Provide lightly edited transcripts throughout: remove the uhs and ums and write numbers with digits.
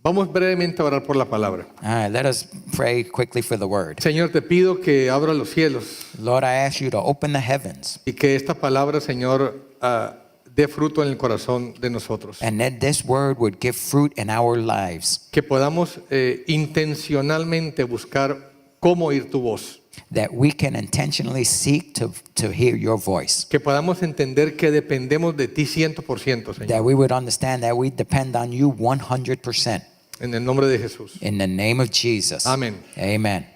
Vamos brevemente a orar por la palabra. All right, let us pray quickly for the word. Señor, te pido que abra los cielos Lord, I ask you to open the heavens y que esta palabra, Señor, dé fruto en el corazón de nosotros. and that this word would give fruit in our lives, Que podamos intencionalmente buscar cómo oír tu voz. that we can intentionally seek to hear your voice, Que podamos entender que dependemos de ti 100%, Señor. that we would understand that we depend on you 100%. En el nombre de Jesús. In the name of Jesus. Amén. Amen.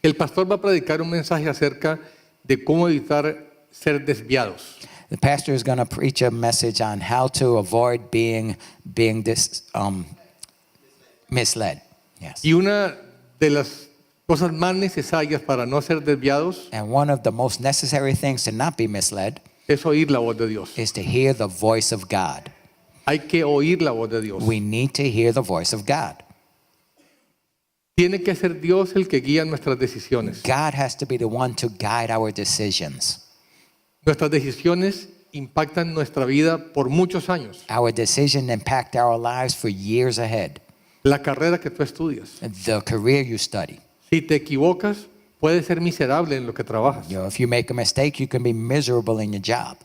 El pastor va a predicar un mensaje acerca de cómo evitar ser desviados. The pastor is going to preach a message on how to avoid being misled. Yes. Y una de las cosas más necesarias para no ser desviados And one of the most necessary things to not be misled es oír la voz de Dios. is to hear the voice of God. Hay que oír la voz de Dios. We need to hear the voice of God. Tiene que ser Dios el que guía nuestras decisiones. God has to be the one to guide our decisions. Nuestras decisiones impactan nuestra vida por muchos años. Our decisions impact our lives for years ahead. La carrera que tú estudias. The career you study. Si te equivocas, puedes ser miserable en lo que trabajas. If you make a mistake, you can be miserable in your job.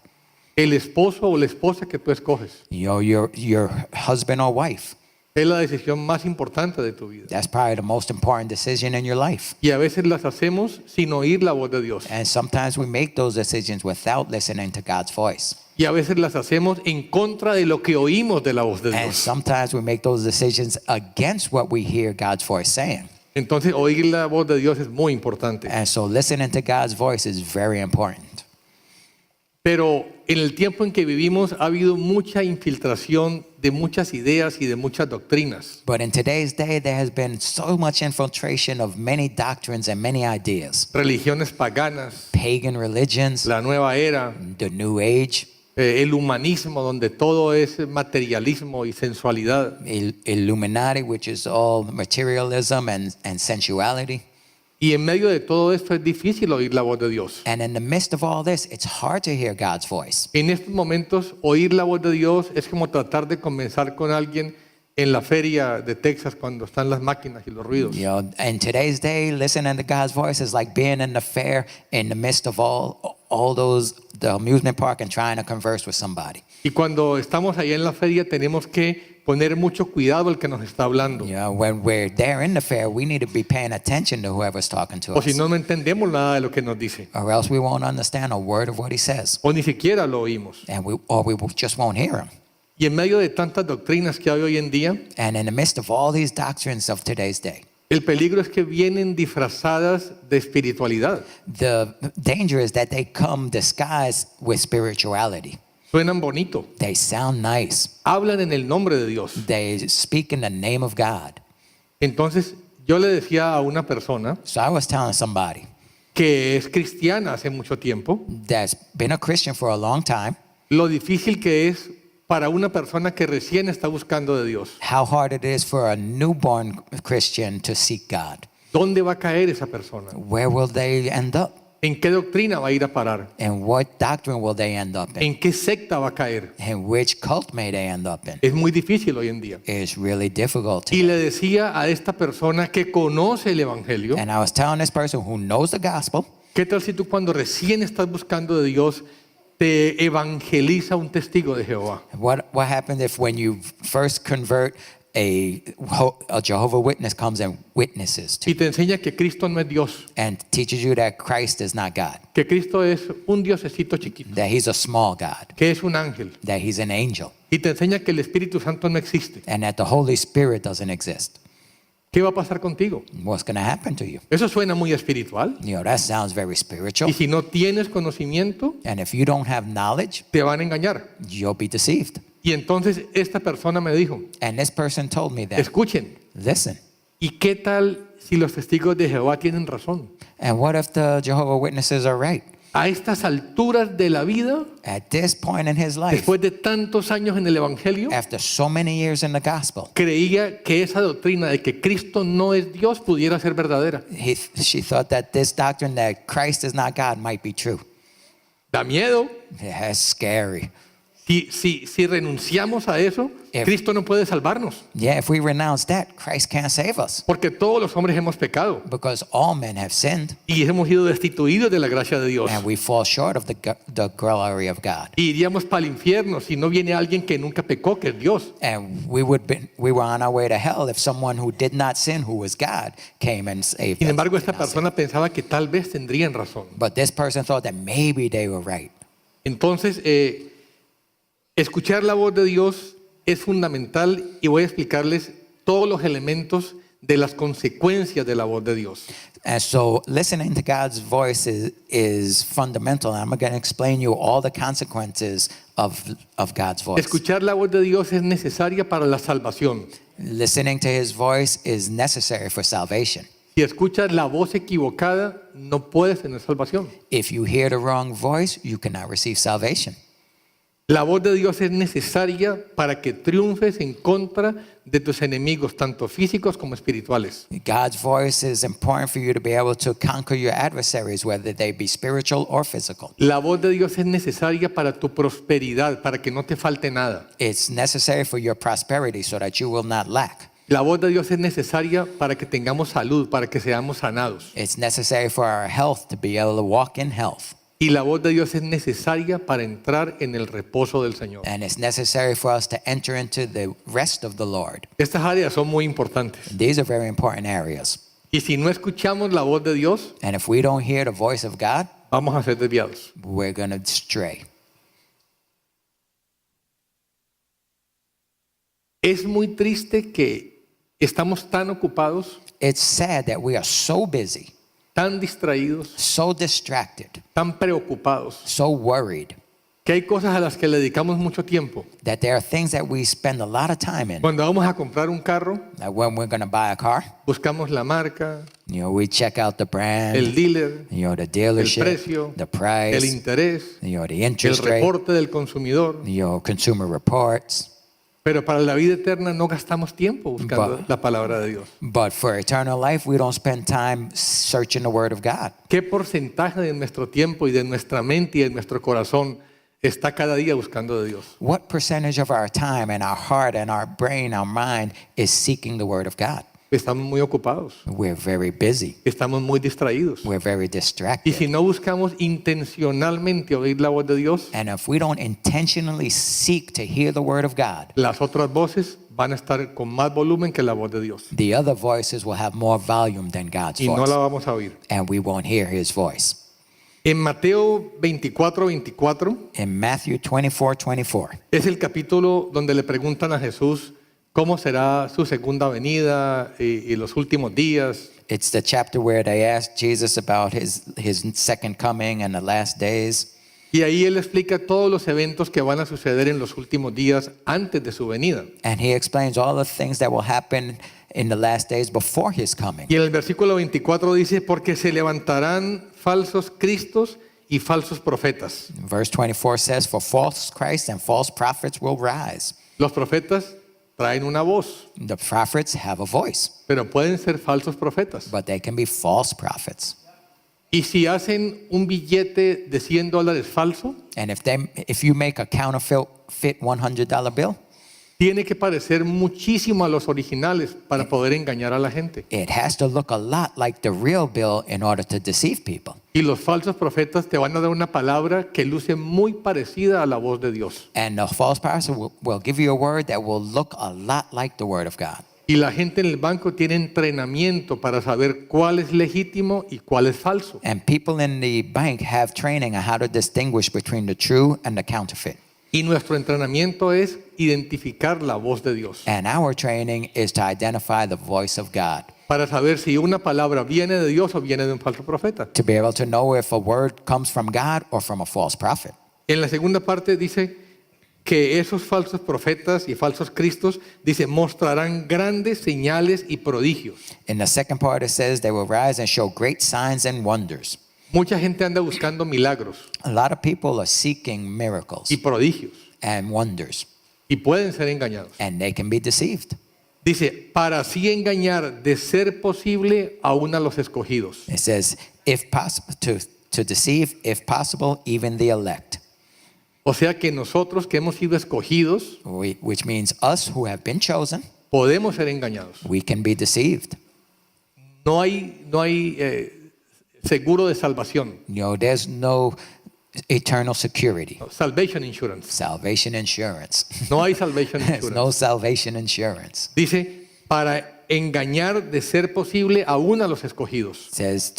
El esposo o la esposa que tú escoges Your husband or wife. es la decisión más importante de tu vida. That's probably the most important decision in your life. Y a veces las hacemos sin oír la voz de Dios. And sometimes we make those decisions without listening to God's voice. Y a veces las hacemos en contra de lo que oímos de la voz de And Dios. sometimes we make those decisions against what we hear God's voice saying. Entonces, oír la voz de Dios es muy importante. And so listening to God's voice is very important. Pero en el tiempo en que vivimos ha habido mucha infiltración de muchas ideas y de muchas doctrinas. But in today's day, there has been so much infiltration of many doctrines and many ideas. Religiones paganas, Pagan religions, la nueva era, the New Age, el humanismo donde todo es materialismo y sensualidad. Illuminati, which is all materialism and sensuality. Y en medio de todo esto es difícil oír la voz de Dios. And in the midst of all this, it's hard to hear God's voice. En estos momentos, oír la voz de Dios es como tratar de conversar con alguien en la feria de Texas cuando están las máquinas y los ruidos. You know, in today's day, listening to God's voice is like being in the fair in the midst of all those, the amusement park, and trying to converse with somebody. Y cuando estamos ahí en la feria tenemos que poner mucho cuidado al que nos está hablando. You know, when we're there in the fair, we need to be paying attention to whoever's talking to O si us. no, no entendemos nada de lo que nos dice. Or else we won't understand a word of what he says. O ni siquiera lo oímos. And we just won't hear him. Y en medio de tantas doctrinas que hay hoy en día, And in the midst of all these doctrines of today's day, el peligro es que vienen disfrazadas de espiritualidad. the danger is that they come disguised with spirituality. Suenan bonito. They sound nice. Hablan en el nombre de Dios. They speak in the name of God. Entonces, yo le decía a una persona So I was telling somebody que es cristiana hace mucho tiempo, that's been a Christian for a long time lo difícil que es para una persona que recién está buscando de Dios. how hard it is for a newborn Christian to seek God. ¿Dónde va a caer esa persona? Where will they end up? ¿En qué doctrina va a ir a parar? And what doctrine will they end up in? ¿En qué secta va a caer? And which cult may they end up in? Es muy difícil hoy en día. It's really difficult. Y le decía a esta persona que conoce el Evangelio, And I was telling this person who knows the gospel, ¿qué tal si tú cuando recién estás buscando de Dios te evangeliza un testigo de Jehová? what happens if when you first convert, a Jehovah Witness comes and witnesses to Y te enseña que Cristo no es Dios, and teaches you that Christ is not God, que Cristo es un diosecito chiquito, that he's a small God, que es un ángel. that he's an angel, Y te enseña que el Espíritu Santo no existe. and that the Holy Spirit doesn't exist. ¿Qué va a pasar contigo? What's going to happen to you? Eso suena muy espiritual. You know, that sounds very spiritual. Y si no tienes conocimiento, And if you don't have knowledge, te van a engañar. you'll be deceived. Y entonces esta persona me dijo, And this person told me that, escuchen, listen, ¿y qué tal si los testigos de Jehová tienen razón? and what if the Jehovah Witnesses are right? A estas alturas de la vida, At this point in his life, después de tantos años en el Evangelio, after so many years in the gospel, creía que esa doctrina de que Cristo no es Dios pudiera ser verdadera. she thought that this doctrine that Christ is not God might be true. Da miedo. Yeah, it's scary. Si renunciamos a eso, If- Cristo no puede salvarnos, Yeah, if we renounce that, Christ can't save us porque todos los hombres hemos pecado because all men have sinned y hemos sido destituidos de la gracia de Dios. and we fall short of the glory of God. Y iríamos para el infierno si no viene alguien que nunca pecó, que es Dios. And we were on our way to hell if someone who did not sin, who was God, came and saved Sin us. embargo, who esta did not sin. persona pensaba que tal vez tendrían razón. But this person thought that maybe they were right. Entonces, escuchar la voz de Dios es fundamental y voy a explicarles todos los elementos de las consecuencias de la voz de Dios. And so listening to God's voice is fundamental. And I'm going to explain you all the consequences of God's voice. Escuchar la voz de Dios es necesaria para la salvación. Listening to his voice is necessary for salvation. Si escuchas la voz equivocada, no puedes tener salvación. If you hear the wrong voice, you cannot receive salvation. La voz de Dios es necesaria para que triunfes en contra de tus enemigos, tanto físicos como espirituales. God's voice is important for you to be able to conquer your adversaries, whether they be spiritual or physical. La voz de Dios es necesaria para tu prosperidad, para que no te falte nada. It's necessary for your prosperity so that you will not lack. La voz de Dios es necesaria para que tengamos salud, para que seamos sanados. It's necessary for our health to be able to walk in health. Y la voz de Dios es necesaria para entrar en el reposo del Señor. And it's necessary for us to enter into the rest of the Lord. Estas áreas son muy importantes. These are very important areas. Y si no escuchamos la voz de Dios, And if we don't hear the voice of God, vamos a ser desviados. we're going to stray. Es muy triste que estamos tan ocupados, It's sad that we are so busy, tan distraídos, so distracted, tan preocupados, so worried que hay cosas a las que le dedicamos mucho tiempo. that there are things that we spend a lot of time in. Cuando vamos a comprar un carro, Like when we're going to buy a car, buscamos la marca, we check out the brand, el dealer, the el dealership, precio, the el price, interés, the el interest rate, reporte del consumidor. consumer reports. Pero para la vida eterna no gastamos tiempo buscando But- la palabra de Dios. But for eternal life, we don't spend time searching the Word of God. ¿Qué porcentaje de nuestro tiempo y de nuestra mente y de nuestro corazón está cada día buscando de Dios? What percentage of our time and our heart and our brain, our mind is seeking the Word of God? Estamos muy ocupados, We're very busy. estamos muy distraídos. We're very Y distracted. si no buscamos intencionalmente oír la voz de Dios, And if we don't intentionally seek to hear the Word of God, las otras voces van a estar con más volumen que la voz de Dios. the other voices will have more volume than God's Y no voice. la vamos a oír. And we won't hear His voice. En Mateo 24:24 In Matthew 24:24, es el capítulo donde le preguntan a Jesús cómo será su segunda venida y los últimos días. it's the chapter where they ask Jesus about his second coming and the last days. Y ahí él explica todos los eventos que van a suceder en los últimos días antes de su venida. And he explains all the things that will happen in the last days before his coming. Y en el versículo 24 dice, porque se levantarán falsos cristos y falsos profetas. Verse 24 says, for false Christ and false prophets will rise. Los profetas traen una voz, The prophets have a voice, pero pueden ser falsos profetas. but they can be false prophets. Y si hacen un billete de $100 falso, And if you make a counterfeit $100 bill, tiene que parecer muchísimo a los originales para poder engañar a la gente. it has to look a lot like the real bill in order to deceive people. Y los falsos profetas te van a dar una palabra que luce muy parecida a la voz de Dios. And the false prophet will give you a word that will look a lot like the word of God. Y la gente en el banco tiene entrenamiento para saber cuál es legítimo y cuál es falso. And people in the bank have training on how to distinguish between the true and the counterfeit. Y nuestro entrenamiento es identificar la voz de Dios. And our training is to identify the voice of God, Para saber si una palabra viene de Dios o viene de un falso profeta. to be able to know if a word comes from God or from a false prophet. En la segunda parte dice que esos falsos profetas y falsos cristos, dice, mostrarán grandes señales y prodigios. In the second part, it says they will rise and show great signs and wonders. Mucha gente anda buscando milagros A lot of people are seeking miracles y prodigios and wonders, y pueden ser engañados. and they can be deceived. Dice, para así engañar, de ser posible, aún a los escogidos. It says, if possible, to deceive, if possible, even the elect. O sea que nosotros que hemos sido escogidos which means us who have been chosen, podemos ser engañados. we can be deceived. No hay seguro de salvación, There's no eternal security, salvation insurance. salvation insurance. No hay salvation There's no insurance. salvation insurance. Dice, para engañar de ser posible aún a los escogidos. It says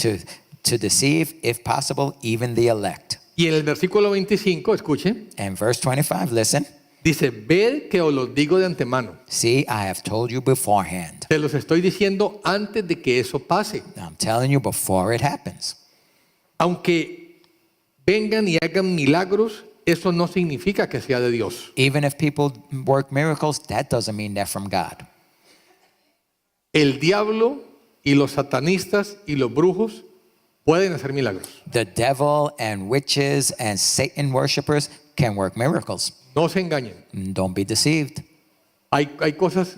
to deceive, if possible, even the elect. Y en el versículo 25, escuche, And verse 25, listen. dice, ved que os los digo de antemano. See, I have told you beforehand. Te los estoy diciendo antes de que eso pase. I'm telling you before it happens. Aunque vengan y hagan milagros, eso no significa que sea de Dios. Even if people work miracles, that doesn't mean they're from God. El diablo y los satanistas y los brujos pueden hacer milagros. The devil and witches and Satan worshipers can work miracles. No se engañen. Don't be deceived. Hay cosas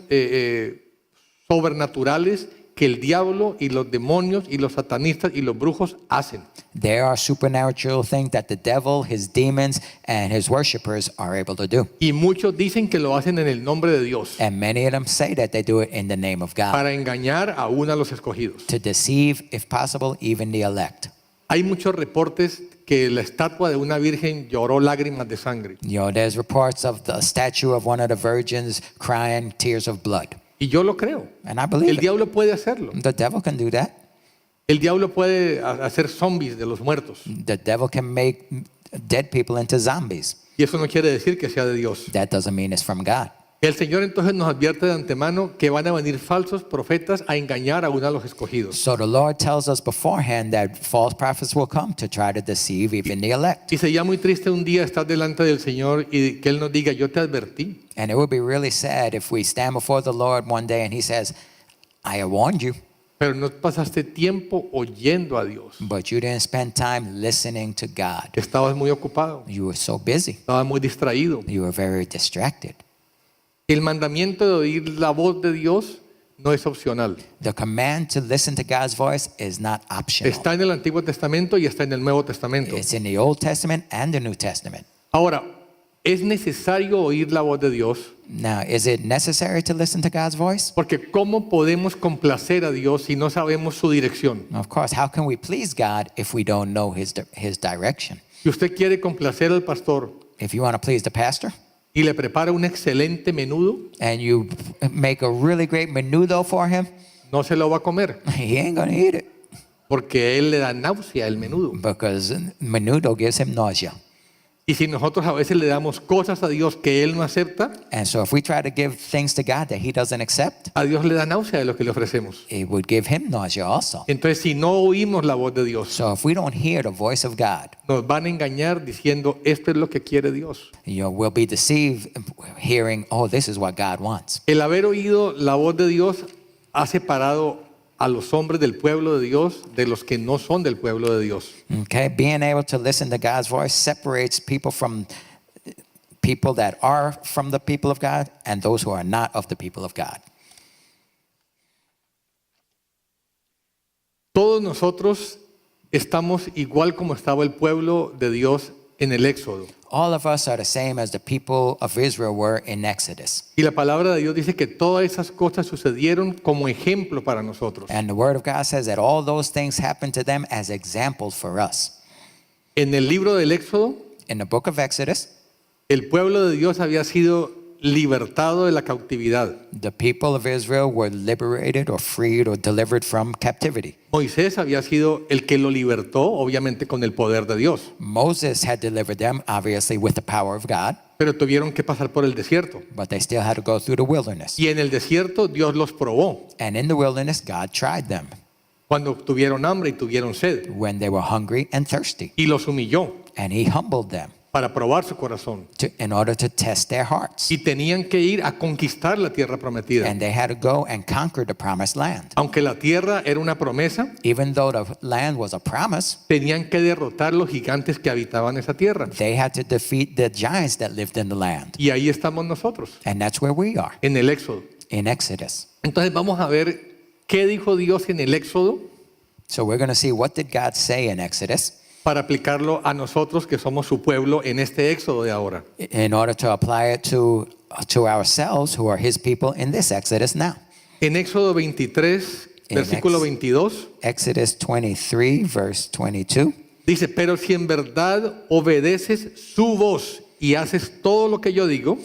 sobrenaturales que el diablo y los demonios y los satanistas y los brujos hacen. There are supernatural things that the devil, his demons, and his worshipers are able to do. Y muchos dicen que lo hacen en el nombre de Dios And many of them say that they do it in the name of God. para engañar aún a los escogidos. To deceive, if possible, even the elect. Hay muchos reportes que la estatua de una virgen lloró lágrimas de sangre. There's reports of the statue of one of the virgins crying tears of blood. Y yo lo creo. And I believe El it. diablo puede hacerlo. The devil can do that. El diablo puede hacer zombies de los muertos. The devil can make dead people into zombies. Y eso no quiere decir que sea de Dios. That doesn't mean it's from God. El Señor entonces nos advierte de antemano que van a venir falsos profetas a engañar aún a los escogidos. So the Lord tells us beforehand that false prophets will come to try to deceive even the elect. Y sería muy triste un día estar delante del Señor y que Él nos diga, yo te advertí. And it would be really sad if we stand before the Lord one day and he says, I warned you, Pero no pasaste tiempo oyendo a Dios. but you didn't spend time listening to God. Estabas muy ocupado, You were so busy. estabas muy distraído. You were very distracted. El mandamiento de oír la voz de Dios no es opcional. The command to listen to God's voice is not optional. Está en el Antiguo Testamento y está en el Nuevo Testamento. It's in the Old Testament and the New Testament. Ahora, ¿es necesario oír la voz de Dios? Now, is it necessary to listen to God's voice? Porque ¿cómo podemos complacer a Dios si no sabemos su dirección? Of course, how can we please God if we don't know his direction? Si usted quiere complacer al pastor If you want to please the pastor y le prepara un excelente menudo, and you make a really great menudo for him, no se lo va a comer he ain't going to eat it porque a él le da náusea el menudo. because menudo gives him nausea. Y si nosotros a veces le damos cosas a Dios que Él no acepta, And so if we try to give things to God that he doesn't accept, a Dios le da náusea de lo que le ofrecemos. it would give him nausea also. Entonces, si no oímos la voz de Dios, So if we don't hear the voice of God, nos van a engañar diciendo, esto es lo que quiere Dios. we'll be deceived hearing, oh, this is what God wants. El haber oído la voz de Dios ha separado a los hombres del pueblo de Dios de los que no son del pueblo de Dios. Okay, being able to listen to God's voice separates people from people that are from the people of God and those who are not of the people of God. Todos nosotros estamos igual como estaba el pueblo de Dios en el Éxodo. All of us are the same as the people of Israel were in Exodus. Y la palabra de Dios dice que todas esas cosas sucedieron como ejemplo para nosotros. And the word of God says that all those things happened to them as examples for us. En el libro del Éxodo, In the book of Exodus, el pueblo de Dios había sido libertado de la cautividad. the people of Israel were liberated or freed or delivered from captivity. Moisés había sido el que lo libertó, obviamente con el poder de Dios. Moses had delivered them, obviously, with the power of God, Pero tuvieron que pasar por el desierto. but they still had to go through the wilderness. Y en el desierto Dios los probó. And in the wilderness, God tried them Cuando tuvieron hambre y tuvieron sed. when they were hungry and thirsty. Y los humilló And he humbled them para probar su corazón. in order to test their hearts. Y tenían que ir a conquistar la tierra prometida. And they had to go and conquer the promised land. Aunque la tierra era una promesa, Even though the land was a promise, tenían que derrotar los gigantes que habitaban esa tierra. they had to defeat the giants that lived in the land. Y ahí estamos nosotros, And that's where we are en el Éxodo. in Exodus. Entonces vamos a ver qué dijo Dios en el Éxodo So we're going to see what did God say in Exodus para aplicarlo a nosotros que somos su pueblo en este éxodo de ahora. in order to apply it to ourselves, who are his people in this Exodus now. En Éxodo 23, versículo 22, Exodus 23, verse 22. dice, pero si en verdad obedeces su voz y haces todo lo que yo digo,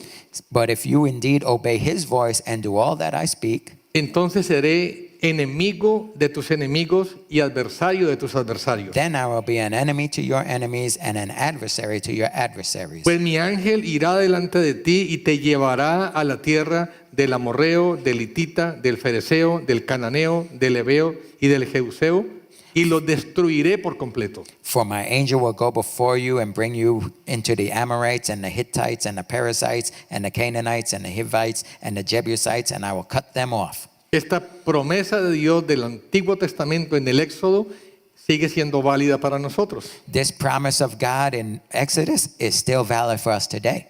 But if you indeed obey his voice and do all that I speak, entonces seré enemigo de tus enemigos y adversario de tus adversarios. then I will be an enemy to your enemies and an adversary to your adversaries. Pues mi ángel irá delante de ti y te llevará a la tierra del amorreo, del hitita, del fereceo, del cananeo, del heveo y del jebuseo, y los destruiré por completo. For my angel will go before you and bring you into the Amorites and the Hittites and the Perizzites and the Canaanites and the Hivites and the Jebusites, and I will cut them off. Esta promesa de Dios del Antiguo Testamento en el Éxodo sigue siendo válida para nosotros. This promise of God in Exodus is still valid for us today.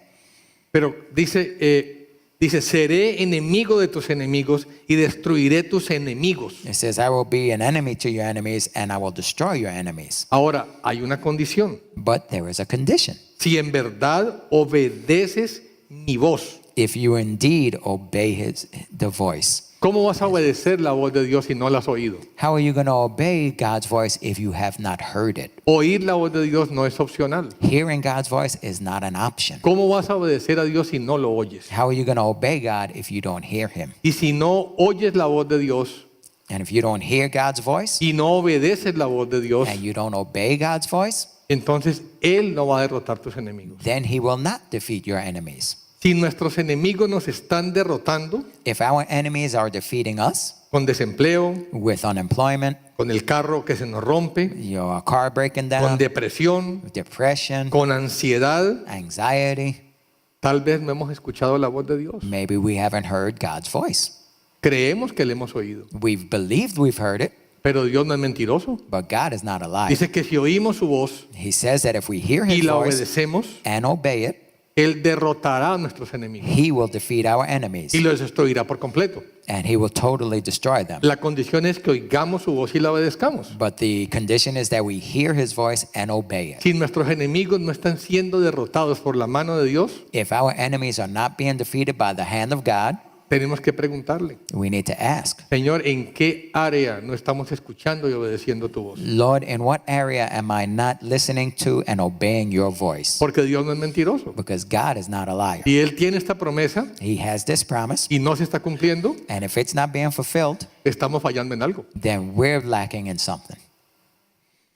Pero dice, seré enemigo de tus enemigos y destruiré tus enemigos. It says, I will be an enemy to your enemies and I will destroy your enemies. Ahora, hay una condición. But there is a condition. Si en verdad obedeces mi voz. If you indeed obey the voice. ¿Cómo vas a obedecer la voz de Dios si no la has oído? How are you going to obey God's voice if you have not heard it? Oír la voz de Dios no es opcional. Hearing God's voice is not an option. ¿Cómo vas a obedecer a Dios si no lo oyes? How are you going to obey God if you don't hear him? Y si no oyes la voz de Dios And if you don't hear God's voice y no obedeces la voz de Dios, and you don't obey God's voice, entonces Él no va a derrotar tus enemigos. then he will not defeat your enemies. Si nuestros enemigos nos están derrotando If our enemies are defeating us con desempleo, with unemployment, con el carro que se nos rompe, your car breaking con down, depresión, depression, con ansiedad, anxiety, tal vez no hemos escuchado la voz de Dios. maybe we haven't heard God's voice. Creemos que le hemos oído, We've believed we've heard it, pero Dios no es mentiroso. but God is not a liar. Dice que si oímos su voz He says that if we hear y his la voice obedecemos, and obey it, Él derrotará a nuestros enemigos he will defeat our enemies y los destruirá por completo. and he will totally destroy them. La condición es que oigamos su voz y la obedezcamos. But the condition is that we hear his voice and obey it. Si nuestros enemigos no están siendo derrotados por la mano de Dios, If our enemies are not being defeated by the hand of God, tenemos que preguntarle, we need to ask, Señor, ¿en qué área no estamos escuchando y obedeciendo tu voz? Lord, in what area am I not listening to and obeying your voice? Porque Dios no es mentiroso. Because God is not a liar. Y Él tiene esta promesa He has this promise, y no se está cumpliendo, and if it's not being fulfilled, estamos fallando en algo. then we're lacking in something.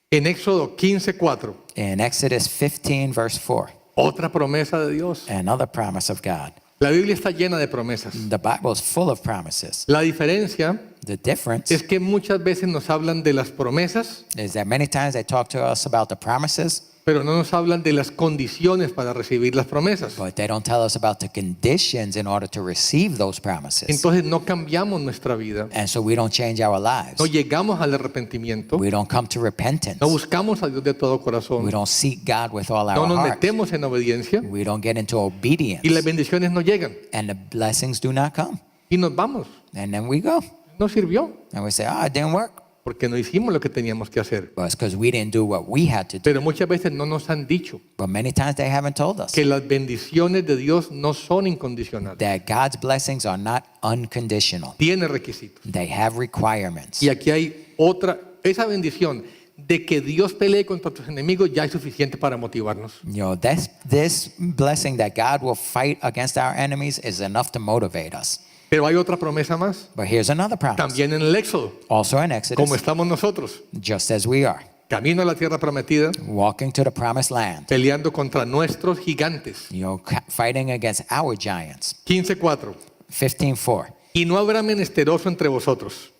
En Éxodo 15:4, In Exodus 15, verse 4, otra promesa de Dios. another promise of God. La Biblia está llena de promesas. The Bible is full of promises. La diferencia The difference es que muchas veces nos hablan de las promesas, is that many times they talk to us about the promises, pero no nos hablan de las condiciones para recibir las promesas. but they don't tell us about the conditions in order to receive those promises. Entonces no cambiamos nuestra vida, And so we don't change our lives. no llegamos al arrepentimiento, We don't come to repentance. no buscamos a Dios de todo We corazón, don't seek God with all no our nos heart. metemos en obediencia We don't get into obedience. y las bendiciones no llegan And the blessings do not come. y nos vamos. And then we go. No sirvió And we say, it didn't work. porque no hicimos lo que teníamos que hacer. But it's because we didn't do what we had to do. Pero muchas veces no nos han dicho But many times they haven't told us que las bendiciones de Dios no son incondicionales. that God's blessings are not unconditional. Tiene requisitos. They have requirements. Y aquí hay otra, esa bendición de que Dios pelee contra tus enemigos ya es suficiente para motivarnos. You know, this blessing that God will fight against our enemies is enough to motivate us. Pero hay otra promesa más, But here's another promise. también en el Éxodo, Also in como Exodus, estamos nosotros, just as we are, camino a la tierra prometida, walking to the promised land, peleando contra nuestros gigantes. you know, fighting against our giants. 15:4. 15:4. Y no habrá menesteroso entre vosotros.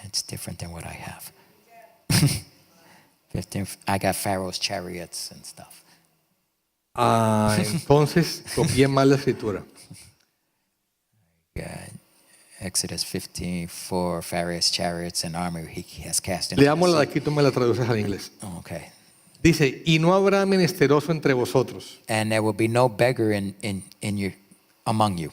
It's different than what I have. 15. I got Pharaoh's chariots and stuff. Entonces copié mal la escritura. Yeah. Exodus 15:4. Pharaoh's chariots and army he has cast into Leámosla de the sea. aquí, tú me la traduces al inglés. Okay. Dice, y no habrá menesteroso entre vosotros, And there will be no beggar among you.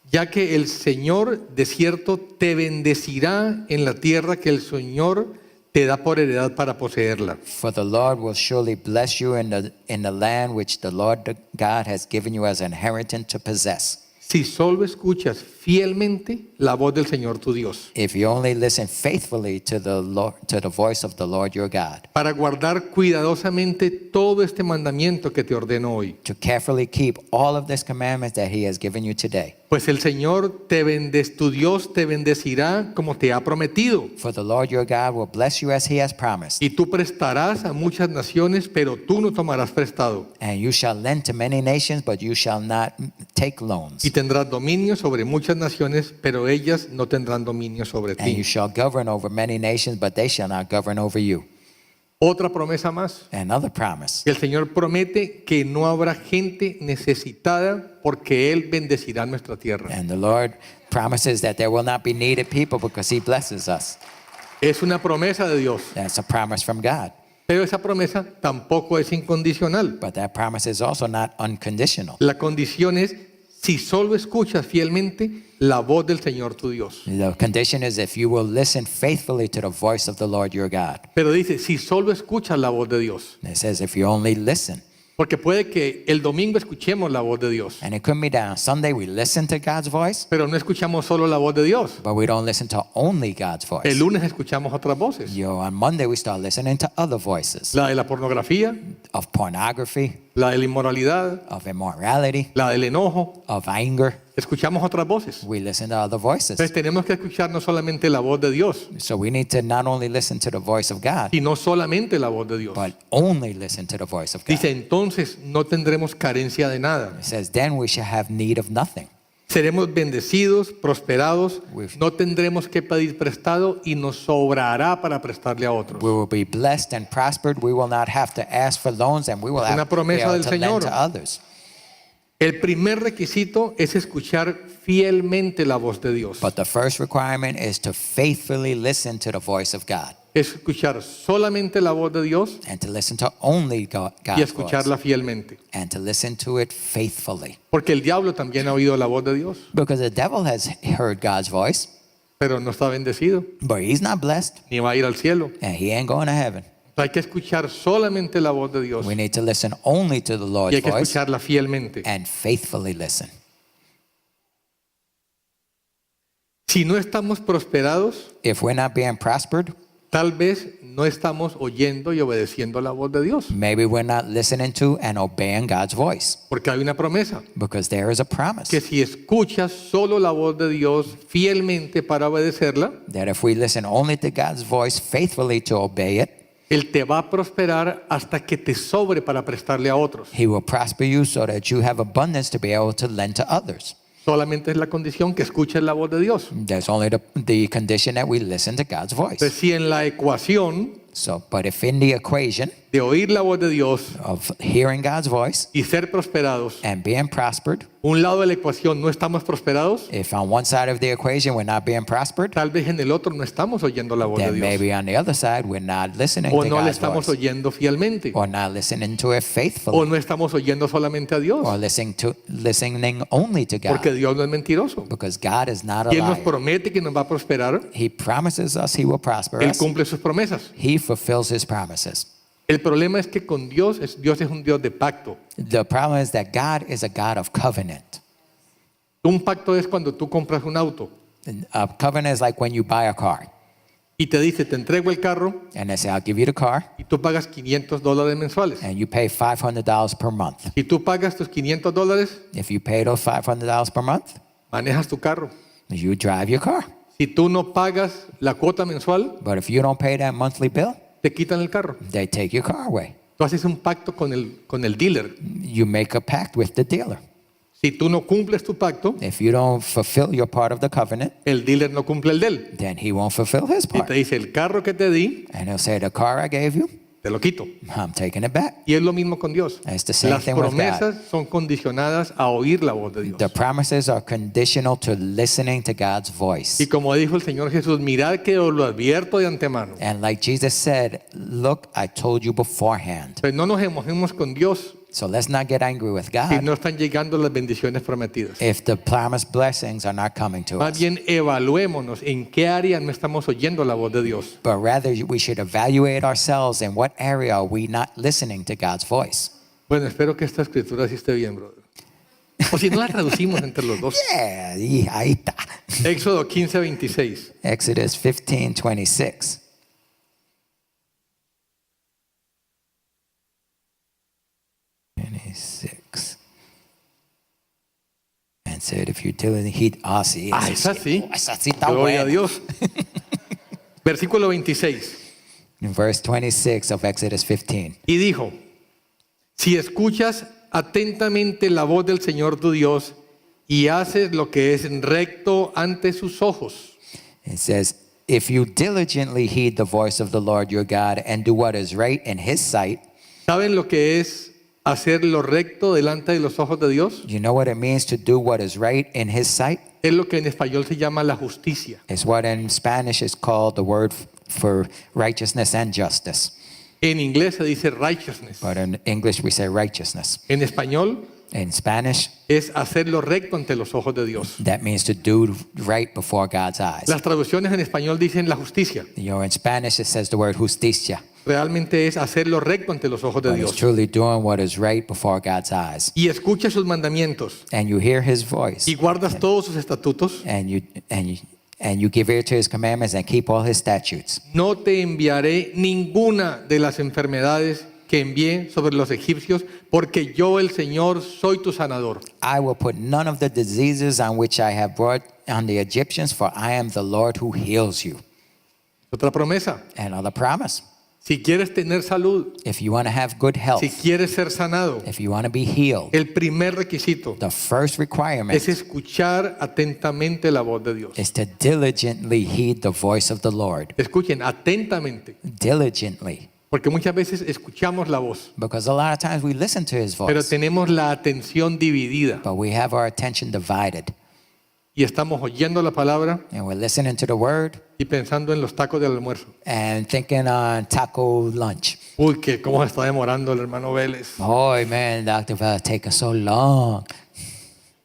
ya que el Señor de cierto te bendecirá en la tierra que el Señor te da por heredad para poseerla. For the Lord will surely bless you in the land which the Lord God has given you as an inheritance to possess. Si solo escuchas fielmente la voz del Señor tu Dios, If you only listen faithfully to the voice of the Lord your God, para guardar cuidadosamente todo este mandamiento que te ordeno hoy. to carefully keep all of these commandments that he has given you today. Pues el Señor tu Dios te bendecirá como te ha prometido. For the Lord your God will bless you as he has promised, Y tú prestarás a muchas naciones, pero tú no tomarás prestado. and you shall lend to many nations, but you shall not take loans. Y tendrás dominio sobre muchas naciones, pero ellas no tendrán dominio sobre And you ti. shall govern over many nations, but they shall not govern over you. Otra promesa más. Another promise. El Señor promete que no habrá gente necesitada porque Él bendecirá nuestra tierra. And the Lord promises that there will not be needed people because he blesses us. Es una promesa de Dios, That's a promise from God. pero esa promesa tampoco es incondicional. But that promise is also not unconditional. La condición es si solo escuchas fielmente la voz del Señor tu Dios. The condition is if you will listen faithfully to the voice of the Lord your God. Pero dice, si solo escuchas la voz de Dios. And it says if you only listen. Porque puede que el domingo escuchemos la voz de Dios, And it could be that on Sunday we listen to God's voice, pero no escuchamos solo la voz de Dios. but we don't listen to only God's voice. El lunes escuchamos otras voces. On Monday we start listening to other voices La de la pornografía, of pornography, la de la inmoralidad, of immorality, la del enojo. of anger. Escuchamos otras voces. We listen to other voices. Entonces tenemos que escuchar no solamente la voz de Dios, So we need to not only listen to the voice of God, sino solamente la voz de Dios. but only listen to the voice of God. Dice, entonces no tendremos carencia de nada. It says, then we shall have need of nothing. Seremos bendecidos, prosperados, no tendremos que pedir prestado y nos sobrará para prestarle a otros. We will be blessed and prospered. We will not have to ask for loans, and we will Una have be promesa able del to Señor. lend to others. El primer requisito es escuchar fielmente la voz de Dios. But the first requirement is to faithfully listen to the voice of God Es escuchar solamente la voz de Dios and to listen to only y God's voice escucharla fielmente. and to listen to it faithfully. Porque el diablo también ha oído la voz de Dios, Because the devil has heard God's voice, pero no está bendecido, but he's not blessed ni va a ir al cielo. and he ain't going to heaven. Hay que escuchar solamente la voz de Dios We need to listen only to the y Lord's hay que voice escucharla fielmente. and faithfully listen. Si no estamos prosperados, If we're not being prospered, tal vez no estamos oyendo y obedeciendo la voz de Dios, maybe we're not listening to and obeying God's voice, porque hay una promesa because there is a promise que si escuchas solo la voz de Dios fielmente para obedecerla, that if we listen only to God's voice faithfully to obey it, Él te va a prosperar hasta que te sobre para prestarle a otros. he will prosper you so that you have abundance to be able to lend to others. Solamente es la condición que escuches la voz de Dios. There's only the condition that we listen to God's voice. Entonces, si en la ecuación But if in the equation de oír la voz de Dios of hearing God's voice y ser prosperados, and being prospered, un lado de la ecuación no estamos prosperados, if on one side of the equation we're not being prospered, tal vez en el otro no estamos oyendo la voz de then Dios maybe on the other side we're not listening o to no le God's estamos voice, oyendo fielmente or not listening to it o faithfully, no estamos oyendo solamente a Dios, or listening only to God, porque Dios no es mentiroso because God is not a y Él nos liar. promete que nos va a prosperar. He promises us he will prosper Él us. cumple sus promesas. He fulfills his promises. El problema es que con Dios es un Dios de pacto. The problem is that God is a God of covenant. Un pacto es cuando tú compras un auto A covenant is like when you buy a car y te dice, te entrego el carro and they say, I'll give you the car y tú pagas $500 mensuales. and you pay $500 per month. Si tú pagas tus $500, If you pay those $500 per month, manejas tu carro. you drive your car. Si tú no pagas la cuota mensual, But if you don't pay that monthly bill, te quitan el carro. they take your car away. Tú haces un pacto con el dealer. You make a pact with the dealer. Si tú no cumples tu pacto, If you don't fulfill your part of the covenant, el dealer no cumple el de él. then he won't fulfill his Y part. te dice, el carro que te di, And he'll say, the car I gave you, te lo quito. I'm taking it back. Y es lo mismo con Dios. It's the same Las thing with God. promesas son condicionadas a oír la voz de Dios. The promises are conditional to listening to God's voice. Y como dijo el Señor Jesús, mirad que os lo advierto de antemano. And like Jesus said, look, I told you beforehand. Pues no nos enojemos con Dios So let's not get angry with si God no están llegando las bendiciones prometidas. if the promised blessings are not coming to Más us. bien evaluémonos en qué área no estamos oyendo la voz de Dios. But rather, we should evaluate ourselves in what area are we not listening to God's voice. Bueno, espero que esta escritura sí esté bien, brother. O si no la traducimos entre los dos. Yeah, y ahí está. Éxodo 15, 26. Exodus 15:26. And said, if you diligently heed, sí, Esa sí. Esa sí está Gloria a buena. Dios. Versículo 26. In verse 26 of Exodus 15. Y dijo, si escuchas atentamente la voz del Señor tu Dios y haces lo que es recto ante sus ojos. It says, if you diligently heed the voice of the Lord your God and do what is right in his sight. ¿Saben lo que es hacer lo recto delante de los ojos de Dios? You know what it means to do what is right in his sight? Es lo que en español se llama la justicia. It's what in Spanish is called the word for righteousness and justice. En inglés se dice righteousness. But in English we say righteousness. En español In Spanish, es hacer lo recto ante los ojos de Dios. that means to do right before God's eyes. Las traducciones en español dicen la justicia. You know, in Spanish it says the word justicia. Realmente es hacer lo recto ante los ojos de But it's Dios. truly doing what is right before God's eyes. Y escucha sus mandamientos And you hear his voice. y guardas todos sus estatutos. And you give ear to his commandments and keep all his statutes. No te enviaré ninguna de las enfermedades que envié sobre los egipcios, porque yo el Señor soy tu sanador. I will put none of the diseases on which I have brought on the Egyptians, for I am the Lord who heals you. Otra promesa. Another promise. Si quieres tener salud, If you want to have good health, si quieres ser sanado, if you want to be healed, el primer requisito the first requirement es escuchar atentamente la voz de Dios. is to diligently heed the voice of the Lord. Escuchen atentamente, Diligently. porque muchas veces escuchamos la voz, Because a lot of times we listen to his pero voice, tenemos la atención dividida but we have our attention divided. y estamos oyendo la palabra And we're listening to the word y pensando en los tacos del almuerzo. and thinking on taco lunch. Uy, que cómo se está demorando el hermano Vélez. Boy, man, Dr. Vela taking so long.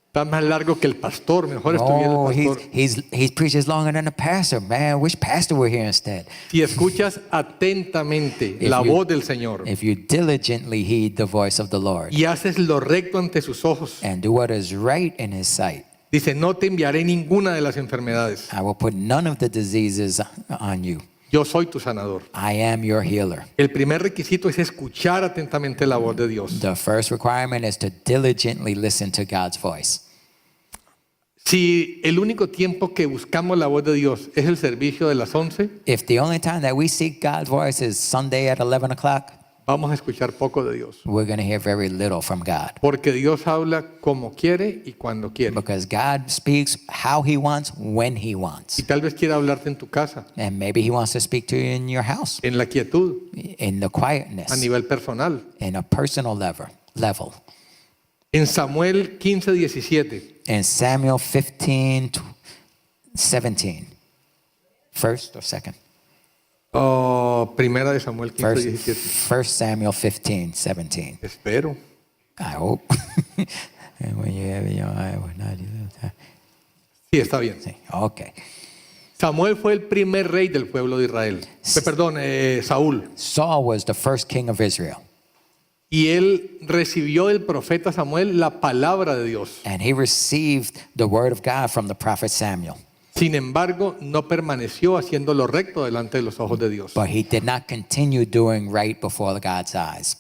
Está más largo que el pastor, mejor estuviera Oh, el pastor. he preaches longer than the pastor. Man, which pastor we're here instead? Si escuchas atentamente If la you- voz del Señor If you diligently heed the voice of the Lord y haces lo recto ante sus ojos, and do what is right in his sight, dice, no te enviaré ninguna de las enfermedades. I will put none of the diseases on you. Yo soy tu sanador. I am your healer. El primer requisito es escuchar atentamente la voz de Dios. The first requirement is to diligently listen to God's voice. Si el único tiempo que buscamos la voz de Dios es el servicio de las 11, If the only time that we seek God's voice is Sunday at 11 o'clock, vamos a escuchar poco de Dios. we're going to hear very little from God. Porque Dios habla como quiere y cuando quiere. Because God speaks how he wants, when he Y wants. tal vez quiera hablarte en tu casa, And maybe he wants to speak to you in your house, en la quietud, in the a quietness, nivel personal. in a personal level. En Samuel 15, 17. In Samuel 15:17. First or second? Primera de Samuel 15, First, 17. First Samuel 15:17. Espero. I hope. And when you have your eye, will not you live there? Sí, está bien. Sí, okay. Samuel fue el primer rey del pueblo de Israel. Perdón, Saúl. Saul was the first king of Israel, Y él recibió del profeta Samuel la palabra de Dios. and he received the word of God from the prophet Samuel. Sin embargo, no permaneció haciendo lo recto delante de los ojos de Dios. But he did not continue doing right before God's eyes.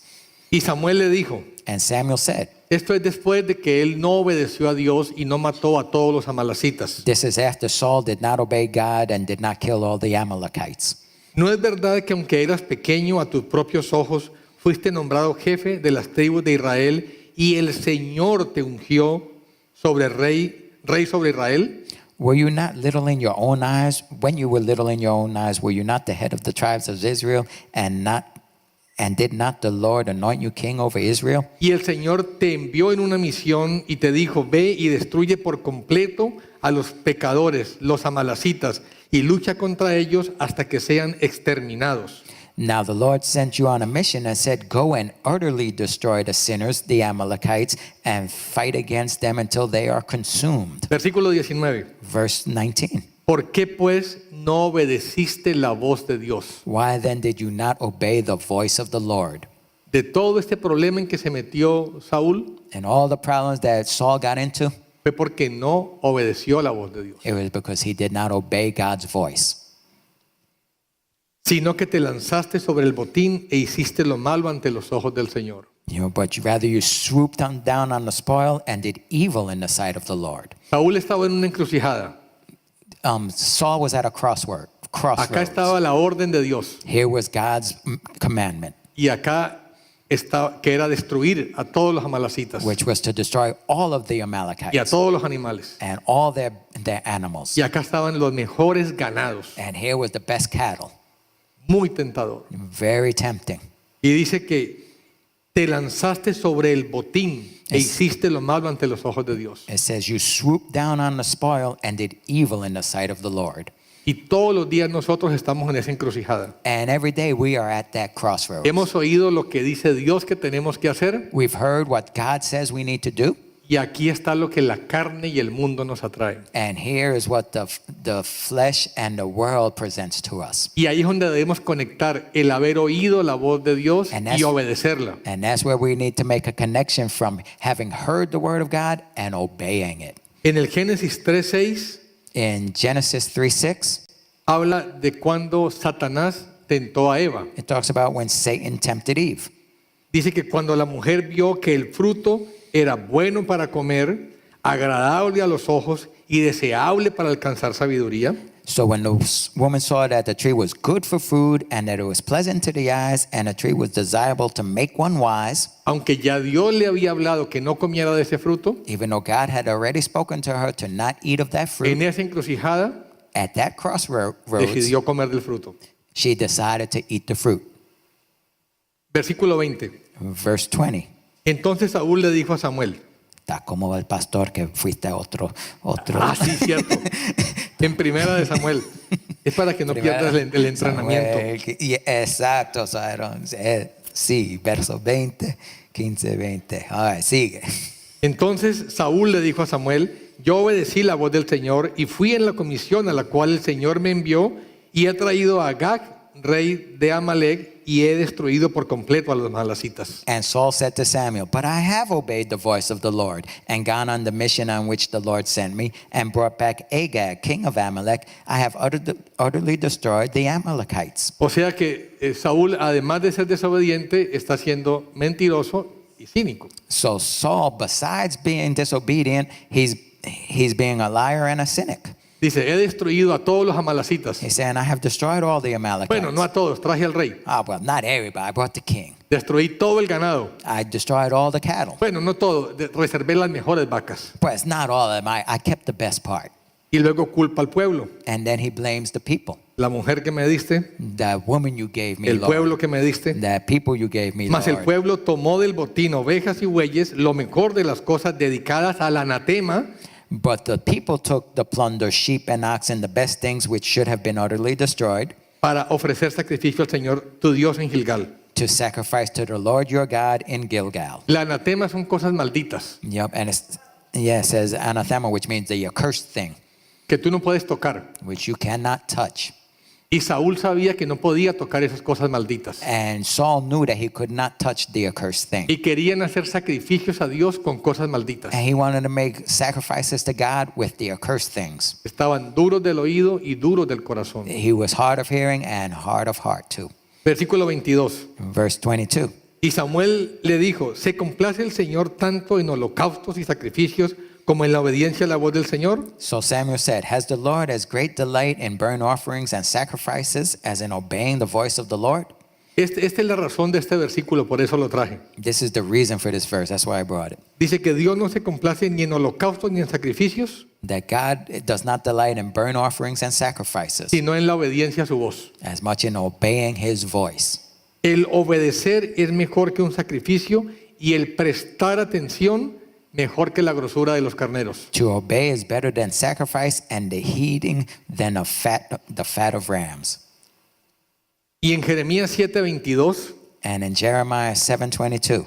Y Samuel le dijo, And Samuel said, esto es después de que él no obedeció a Dios y no mató a todos los amalecitas. this is after Saul did not obey God and did not kill all the Amalekites. ¿No es verdad que aunque eras pequeño a tus propios ojos, fuiste nombrado jefe de las tribus de Israel y el Señor te ungió sobre rey sobre Israel? Were you not little in your own eyes? When you were little in your own eyes, were you not the head of the tribes of Israel and did not the Lord anoint you king over Israel? Y el Señor te envió en una misión y te dijo, ve y destruye por completo a los pecadores, los amalecitas, y lucha contra ellos hasta que sean exterminados. Now the Lord sent you on a mission and said, go and utterly destroy the sinners, the Amalekites, and fight against them until they are consumed. Versículo 19. Verse 19. ¿Por qué pues no obedeciste la voz de Dios? Why then did you not obey the voice of the Lord? De todo este problema en que se metió Saúl, And all the problems that Saul got into, fue porque no obedeció la voz de Dios, it was because he did not obey God's voice. sino que te lanzaste sobre el botín e hiciste lo malo ante los ojos del Señor. But rather you swooped down on the spoil and did evil in the sight of the Lord. Saúl estaba en una encrucijada. Saul was at a Acá crossroads. estaba la orden de Dios Here was God's commandment, y acá estaba que era destruir a todos los amalecitas which was to destroy all of the y a Amalekites todos los animales. and all their animals. Y acá estaban los mejores ganados. And here was the best cattle. Muy tentador. Very tempting. Y dice que te lanzaste sobre el botín e hiciste lo malo ante los ojos de Dios. It says you swooped down on the spoil and did evil in the sight of the Lord. Y todos los días nosotros estamos en esa encrucijada. And every day we are at that crossroads. Hemos oído lo que dice Dios que tenemos que hacer We've heard what God says we need to do. y aquí está lo que la carne y el mundo nos atrae. And here is what the flesh and the world presents to us. Y ahí es donde debemos conectar el haber oído la voz de Dios And y that's- obedecerla. And that's where we need to make a connection from having heard the word of God and obeying it. En el Génesis 3:6 In Genesis 3:6, habla de cuando Satanás tentó a Eva. it talks about when Satan tempted Eve. Dice que cuando la mujer vio que el fruto era bueno para comer, agradable a los ojos y deseable para alcanzar sabiduría, So when the woman saw that the tree was good for food and that it was pleasant to the eyes and the tree was desirable to make one wise, aunque ya Dios le había hablado que no comiera de ese fruto, even though God had already spoken to her to not eat of that fruit, en esa encrucijada at that crossroads, decidió comer del fruto. she decided to eat the fruit. Versículo 20. Verse 20. Entonces Saúl le dijo a Samuel, Está como el pastor que fuiste a otro. ah, sí, cierto, en primera de Samuel, es para que no pierdas el entrenamiento. Exacto, sí, verso 20, 15, 20. All right, sigue. Entonces Saúl le dijo a Samuel, yo obedecí la voz del Señor y fui en la comisión a la cual el Señor me envió y he traído a Agag, rey de Amalek, y he destruido por completo a los malecitas. And Saul said to Samuel, but I have obeyed the voice of the Lord and gone on the mission on which the Lord sent me and brought back Agag, king of Amalek. I have utterly destroyed the Amalekites. O sea que Saúl, además de ser desobediente, está siendo mentiroso y cínico. So Saul, besides being disobedient, he's being a liar and a cynic. Dice, he destruido a todos los amalecitas. He's saying, I have destroyed all the Amalekites. Bueno, no a todos, traje al rey. Well, not everybody. I brought the king. Destruí todo el ganado. I destroyed all the cattle. Bueno, no todo, reservé las mejores vacas. But not all of them. I kept the best part. Y luego culpa al pueblo. And then he blames the people. La mujer que me diste, The woman you gave me, el Lord. pueblo que me diste. The people you gave me, Mas el Lord. pueblo tomó del botín ovejas y bueyes, lo mejor de las cosas dedicadas al anatema, But the people took the plunder, sheep and oxen, the best things which should have been utterly destroyed, para ofrecer sacrificio al Señor tu Dios en Gilgal. to sacrifice to the Lord your God in Gilgal. La anatema son cosas malditas Yep, and it says anathema, which means the accursed thing, que tú no puedes tocar. which you cannot touch. Y Saúl sabía que no podía tocar esas cosas malditas. And Saul knew that he could not touch the accursed thing. Y querían hacer sacrificios a Dios con cosas malditas. And he wanted to make sacrifices to God with the accursed things. Estaban duros del oído y duros del corazón. He was hard of hearing and hard of heart too. Versículo 22. Verse 22. Y Samuel le dijo, ¿se complace el Señor tanto en holocaustos y sacrificios como en la obediencia a la voz del Señor? So Samuel said, has the Lord as great delight in burnt offerings and sacrifices as in obeying the voice of the Lord? Esta es la razón de este versículo, por eso lo traje. This is the reason for this verse. That's why I brought it. Dice que Dios no se complace ni en holocaustos ni en sacrificios, That God does not delight in burnt offerings and sacrifices sino en la obediencia a su voz. as much in obeying his voice. El obedecer es mejor que un sacrificio y el prestar atención mejor que la grosura de los carneros. To obey is better than sacrifice and the heeding than the fat of rams. Y en Jeremías 7:22 And in Jeremiah 7:22,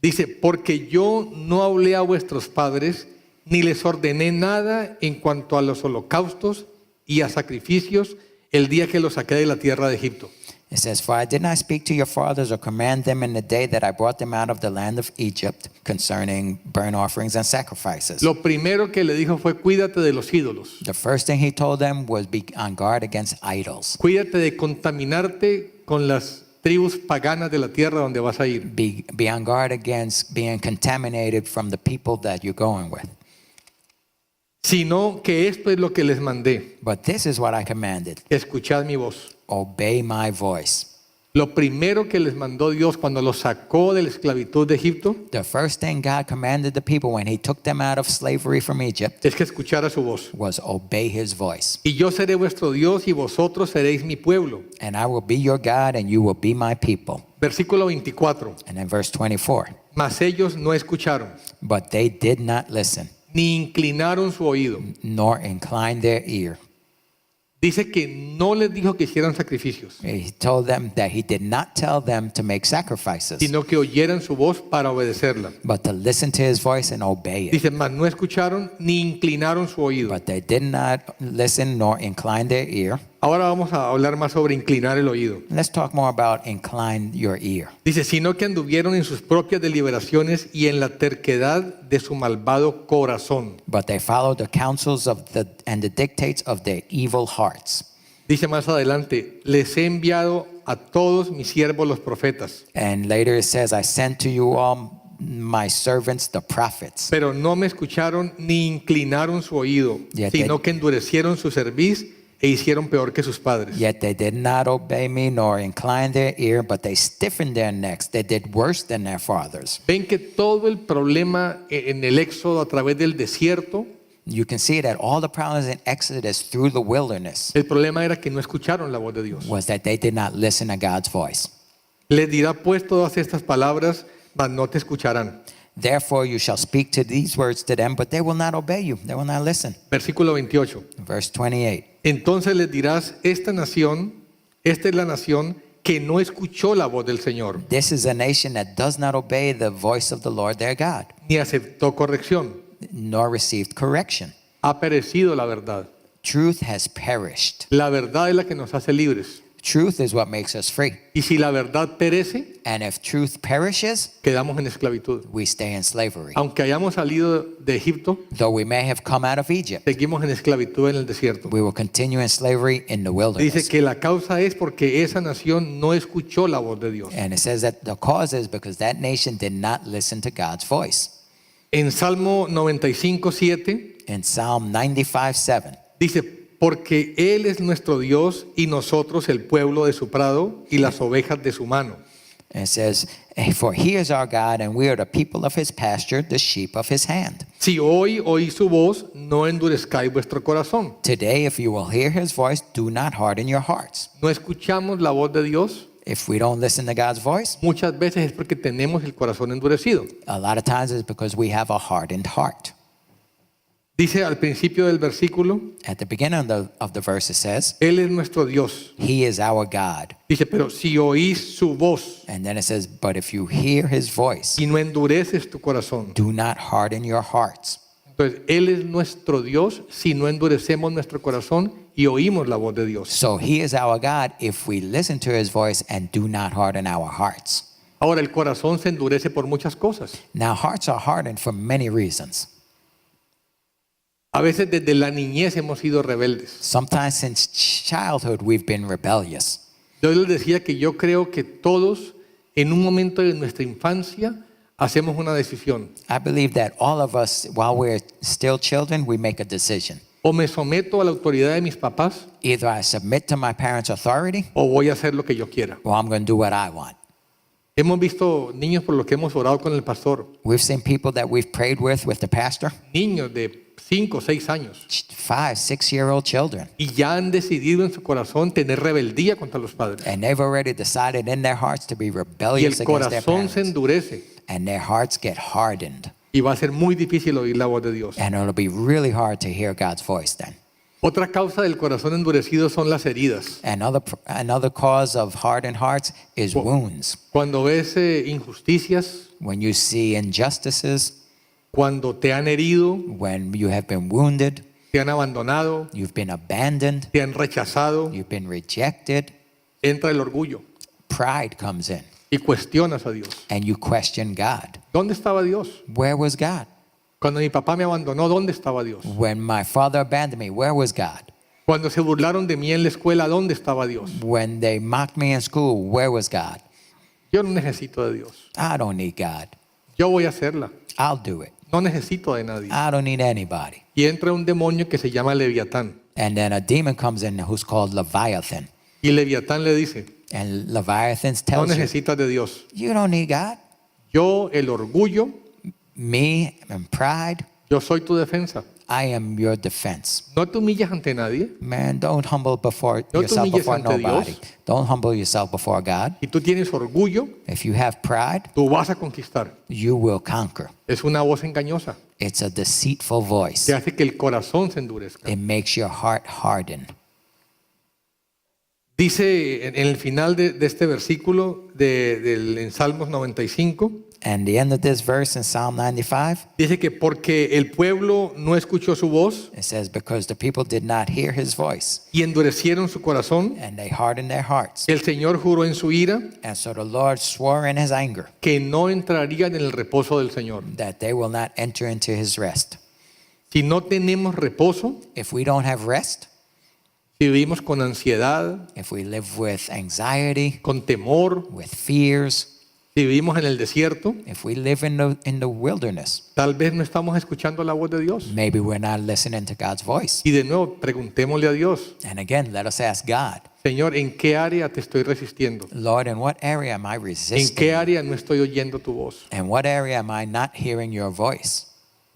dice, porque yo no hablé a vuestros padres, ni les ordené nada en cuanto a los holocaustos y a sacrificios el día que los saqué de la tierra de Egipto. it says, For I did not speak to your fathers or command them in the day that I brought them out of the land of Egypt concerning burnt offerings and sacrifices. Lo primero que le dijo fue, cuídate de los ídolos. The first thing he told them was be on guard against idols. Cuídate de contaminarte con las tribus paganas de la tierra donde vas a ir. Be on guard against being contaminated from the people that you're going with. Sino que esto es lo que les mandé. But this is what I commanded. Escuchad mi voz. Obey my voice. Lo primero que les mandó Dios cuando los sacó de la esclavitud de Egipto The first thing God commanded the people when he took them out of slavery from Egypt es que escuchara su voz. was obey his voice. Y yo seré vuestro Dios y vosotros seréis mi pueblo. And I will be your God and you will be my people. Versículo 24. And then verse 24. Mas ellos no escucharon, But they did not listen, ni inclinaron su oído. nor incline their ear. Dice que no les dijo que hicieran sacrificios, He told them that he did not tell them to make sacrifices, sino que oyeran su voz para obedecerla. but to listen to his voice and obey it. Dice, mas no escucharon ni inclinaron su oído. But they did not listen nor incline their ear. Ahora vamos a hablar más sobre inclinar el oído. Let's talk more about incline your ear. Dice, sino que anduvieron en sus propias deliberaciones y en la terquedad de su malvado corazón. But they followed the counsels and the dictates of their evil hearts. Dice más adelante, les he enviado a todos mis siervos los profetas, And later it says, I sent to you all my servants, the prophets. pero no me escucharon ni inclinaron su oído, Ya sino te- que endurecieron su cerviz e hicieron peor que sus padres. Yet they did not obey me nor incline their ear, but they stiffened their necks. They did worse than their fathers. Ven que todo el problema en el éxodo a través del desierto, You can see that all the problems in Exodus through the wilderness el problema era que no escucharon la voz de Dios. was that they did not listen to God's voice. Les dirá pues todas estas palabras, mas no te escucharán. Therefore you shall speak to these words to them, but they will not obey you. They will not listen. Versículo 28. Verse 28. Entonces les dirás, esta es la nación que no escuchó la voz del Señor, This is a nation that does not obey the voice of the Lord their God, ni aceptó corrección. nor received correction. Ha perecido la verdad. Truth has perished. La verdad es la que nos hace libres. Truth is what makes us free. Y si la verdad perece, And if truth perishes, quedamos en esclavitud. we stay in slavery. Aunque hayamos salido de Egipto, Though we may have come out of Egypt, seguimos en esclavitud en el desierto. we will continue in slavery in the Dice wilderness. que la causa es porque esa nación no escuchó la voz de Dios. And it says that the cause is because that nation did not listen to God's voice. En Salmo 95:7 In Psalm 95:7, dice, porque Él es nuestro Dios y nosotros el pueblo de su prado y las ovejas de su mano. it says, For he is our God, and we are the people of his pasture, the sheep of his hand. Si hoy oís su voz, no endurezcáis vuestro corazón. Today, if you will hear his voice, do not harden your hearts. No escuchamos la voz de Dios. If we don't listen to God's voice, Muchas veces es porque tenemos el corazón endurecido. a lot of times it's because we have a hardened heart. Dice al principio del versículo, At the beginning of the verse, it says, Él es nuestro Dios. He is our God. Dice, pero si oís su voz And then it says, But if you hear his voice, y no endureces tu corazón. do not harden your hearts. Entonces, Él es nuestro Dios si no endurecemos nuestro corazón y oímos la voz de Dios. So he is our God if we listen to his voice and do not harden our hearts. Ahora, el corazón se endurece por muchas cosas. Now, hearts are hardened for many reasons. A veces desde la niñez hemos sido rebeldes. Sometimes since childhood, we've been rebellious. Yo les decía que yo creo que todos en un momento de nuestra infancia hacemos una decisión. I believe that all of us, while we're still children, we make a decision. O me someto a la autoridad de mis papás Either I submit to my parents' authority o voy a hacer lo que yo quiera. or I'm going to do what I want. Hemos visto niños por los que hemos orado con el pastor. We've seen people that we've prayed with the pastor, Niños de 5 o 6 años. 5, 6-year-old children. Y ya han decidido en su corazón tener rebeldía contra los padres. And they've already decided in their hearts to be Y rebellious el against their corazón se parents. endurece. And their hearts get hardened. Y va a ser muy difícil oír la voz de Dios. And it'll be really hard to hear God's voice then. Otra causa del corazón endurecido son las heridas. Another cause of hardened hearts is wounds. Cuando ves injusticias, When you see injustices, cuando te han herido, when you have been wounded, te han abandonado, you've been abandoned, te han rechazado, you've been rejected, entra el orgullo pride comes in y cuestionas a Dios. and you question God. ¿Dónde estaba Dios? Where was God? Cuando mi papá me abandonó, ¿dónde estaba Dios? When my father abandoned me, where was God? Cuando se burlaron de mí en la escuela, ¿dónde estaba Dios? When they mocked me in school, where was God? Yo no necesito de Dios. I don't need God. Yo voy a hacerla. I'll do it. No necesito de nadie. I don't need anybody. Y entra un demonio que se llama Leviatán. And then a demon comes in who's called Leviathan. Y Leviatán le dice, And Leviathan no tells you, necesitas de Dios. you don't need God. Yo, el orgullo, Me and pride, yo soy tu defensa. I am your defense. No te humillas ante nadie. Man, don't humble No te yourself humilles before ante nobody. Dios. Don't humble yourself before God. Si tú tienes orgullo, If you have pride, tú vas a conquistar. you will conquer. Es una voz engañosa It's a deceitful voice. que hace que el corazón se endurezca. It makes your heart harden. Dice en el final de este versículo en Salmos 95, And the end of this verse in Psalm 95, dice que porque el pueblo no escuchó su voz it says, because the people did not hear his voice, y endurecieron su corazón, and they hardened their hearts. el Señor juró en su ira And so the Lord swore in his anger que no entrarían en el reposo del Señor. that they will not enter into his rest. Si no tenemos reposo, If we don't have rest, si vivimos con ansiedad, if we live with anxiety, con temor, with fears, si vivimos en el desierto, if we live in the wilderness, tal vez no estamos escuchando la voz de Dios. maybe we're not listening to God's voice. Y de nuevo, preguntémosle a Dios, And again, let us ask God, Señor, ¿en qué área te estoy resistiendo? Lord, in what area am I ¿En resisting? qué área no estoy oyendo tu voz? In what area am I not hearing your voice?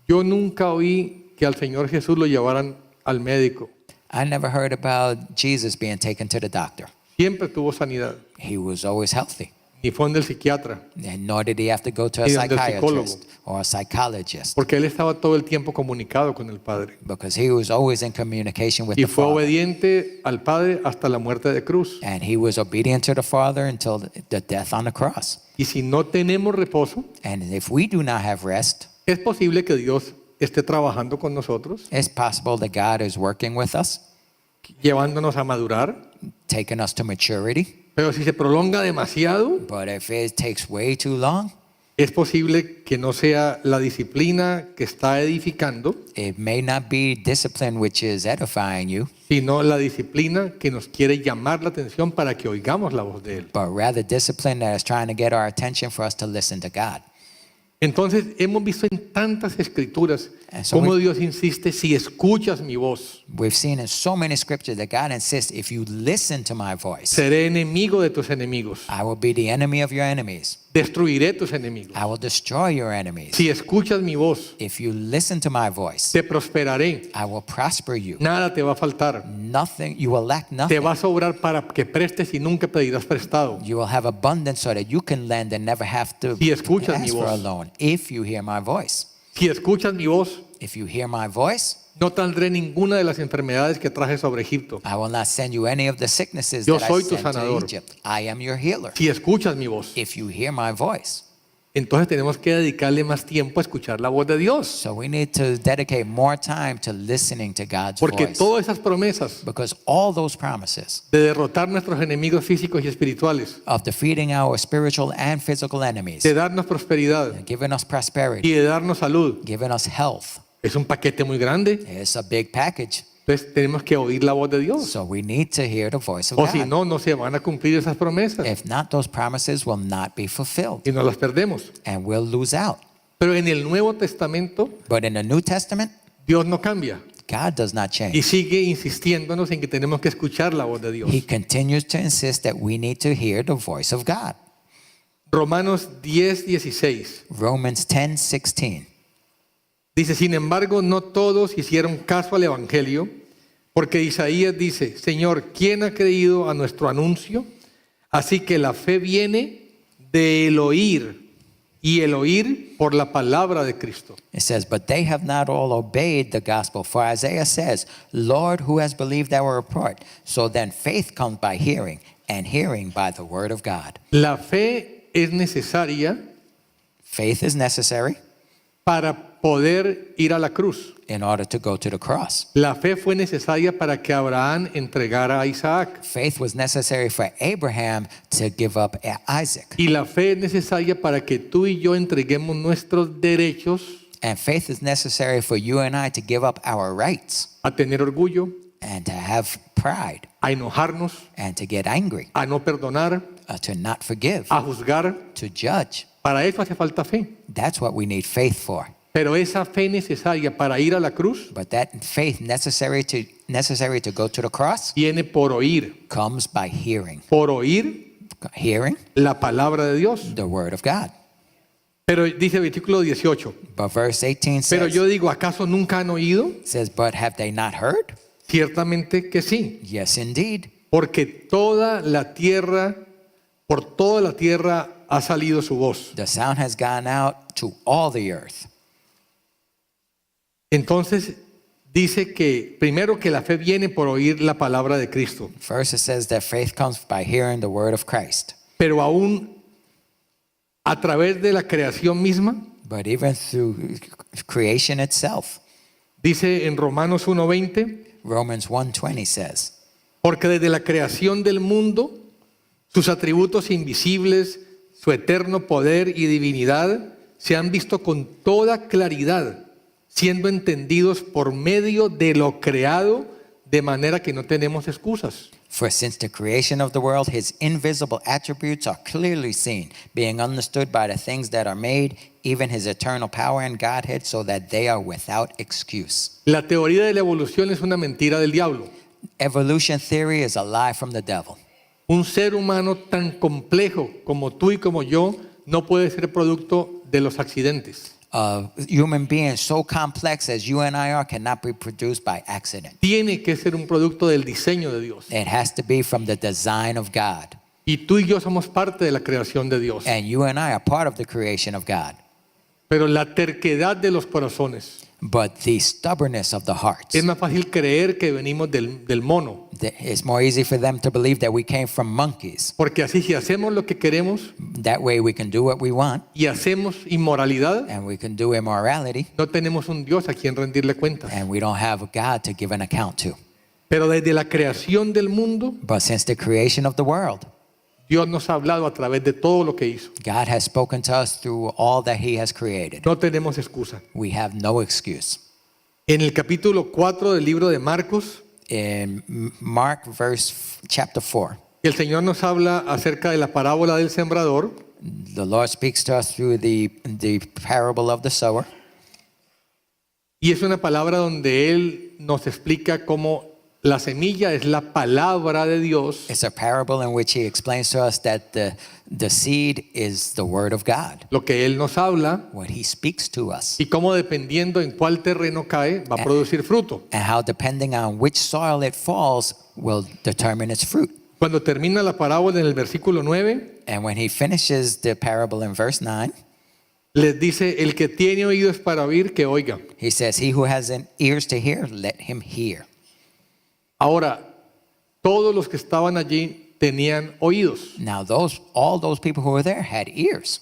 Yo nunca oí que al Señor Jesús lo llevaran al médico. I never heard about Jesus being taken to the doctor. Siempre tuvo sanidad. He was always healthy. Ni fue donde el psiquiatra, And nor did he have to go to a Ni donde el psychiatrist or a psychologist, porque él estaba todo el tiempo comunicado con el Padre. because he was always in communication with Y the fue Father. obediente al Padre hasta la muerte de cruz. And he was obedient to the Father until the death on the cross. Y si no tenemos reposo, And if we do not have rest, es posible que Dios esté trabajando con nosotros, it's possible that God is working with us, llevándonos a madurar. taking us to maturity. Pero si se prolonga demasiado, But if it takes way too long, es posible que no sea la disciplina que está edificando, it may not be discipline which is edifying you, sino la disciplina que nos quiere llamar la atención para que oigamos la voz de Él. but rather discipline that is trying to get our attention for us to listen to God. Entonces hemos visto en tantas escrituras And so cómo we- Dios insiste, si escuchas mi voz, We've seen in so many scriptures that God insists, if you listen to my voice, seré enemigo de tus enemigos, I will be the enemy of your enemies. destruiré tus enemigos. I will destroy your enemies. Si escuchas mi voz, If you listen to my voice, te prosperaré, I will prosper you. nada te va a faltar, Nothing, you will lack te nothing. va a sobrar para que prestes y nunca pedirás prestado. You will have abundance so that you can lend and never have to Si escuchas mi ask for a voz. loan. If you hear my voice. Si escuchas mi voz, If you hear my voice, no tendré ninguna de las enfermedades que traje sobre Egipto. I will not send you any of the sicknesses Yo that I soy tu sent to sanador. Egypt. I am your healer. Si escuchas mi voz, If you hear my voice. entonces tenemos que dedicarle más tiempo a escuchar la voz de Dios. So we need to dedicate more time to listening to God's Porque voice. todas esas promesas Because all those promises de derrotar nuestros enemigos físicos y espirituales, of defeating our spiritual and physical enemies, de darnos prosperidad giving us prosperity, y de darnos salud, giving us health, es un paquete muy grande. it's a big package. Entonces tenemos que oír la voz de Dios. So we need to hear the voice of O si God. no, no se van a cumplir esas promesas If not, those promises will not be fulfilled y nos las perdemos. and we'll lose out. Pero en el Nuevo Testamento, But in the New Testament, Dios no cambia God does not y change. sigue insistiéndonos en que tenemos que escuchar la voz de Dios. He continues to insist that we need to hear the voice of God. Romanos 10:16 Romans 10:16. dice, sin embargo, no todos hicieron caso al Evangelio, porque Isaías dice, Señor, ¿quién ha creído a nuestro anuncio? Así que la fe viene del oír y el oír por la palabra de Cristo. It says, but they have not all obeyed the gospel. For Isaiah says, Lord, who has believed our report? So then faith comes by hearing, and hearing by the word of God. La fe es necesaria Faith is necessary para poder ir a la cruz. in order to go to the cross. La fe fue necesaria para que Abraham entregara a Isaac. Faith was necessary for Abraham to give up Isaac. Y la fe es necesaria para que tú y yo entreguemos nuestros derechos And faith is necessary for you and I to give up our rights a tener orgullo, and to have pride a enojarnos, and to get angry, a no perdonar, to not forgive, a juzgar. to judge. Para eso hace falta fe. That's what we need faith for. Pero esa fe necesaria para ir a la cruz But that faith necessary to go to the cross viene por oír. comes by hearing. Por oír Hearing la palabra de Dios. the word of God. Pero dice el versículo 18. But verse 18 Pero says, yo digo, ¿acaso nunca han oído? but have they not heard? Ciertamente que sí. Yes, indeed. Porque por toda la tierra ha salido su voz. The sound has gone out to all the earth. Entonces dice que primero que la fe viene por oír la palabra de Cristo. First, it says that faith comes by hearing the word of Christ. Pero aún a través de la creación misma, But even through creation itself, dice en Romanos 1:20, Romans 1:20 says, porque desde la creación del mundo, sus atributos invisibles, su eterno poder y divinidad se han visto con toda claridad, siendo entendidos por medio de lo creado, de manera que no tenemos excusas. for since the creation of the world, his invisible attributes are clearly seen, being understood by the things that are made, even his eternal power and Godhead, so that they are without excuse. La teoría de la evolución es una mentira del diablo. Evolution theory is a lie from the devil. Un ser humano tan complejo como tú y como yo no puede ser producto de los accidentes. A human being so complex as you and I are cannot be produced by accident. Tiene que ser un producto del diseño de Dios. It has to be from the design of God. Y tú y yo somos parte de la creación de Dios. And you and I are part of the creation of God. Pero la terquedad de los corazones. But the stubbornness of the hearts, Es más fácil creer que venimos del mono. it's more easy for them to believe that we came from monkeys. Porque así si hacemos lo que queremos That way we can do what we want y hacemos inmoralidad, and we can do immorality no tenemos un Dios a quien rendirle cuentas. and we don't have a God to give an account to. Pero desde la creación del mundo, But since the creation of the world, Dios nos ha hablado a través de todo lo que hizo. God has spoken to us through all that he has created. No tenemos excusa. We have no excuse. En el capítulo 4 del libro de Marcos, In Mark chapter 4, el Señor nos habla acerca de la parábola del sembrador. the Lord speaks to us through the parable of the sower. Y es una palabra donde Él nos explica cómo la semilla es la palabra de Dios It's a parable in which he explains to us that the seed is the word of God, lo que Él nos habla what he speaks to us, y cómo dependiendo en cuál terreno cae va a producir fruto. and how depending on which soil it falls will determine its fruit. Cuando termina la parábola en el versículo 9, And when he finishes the parable in verse 9, les dice, el que tiene oídos para oír, que oiga. he says, he who has ears to hear, let him hear. Ahora, todos los que estaban allí tenían oídos. Now all those people who were there had ears.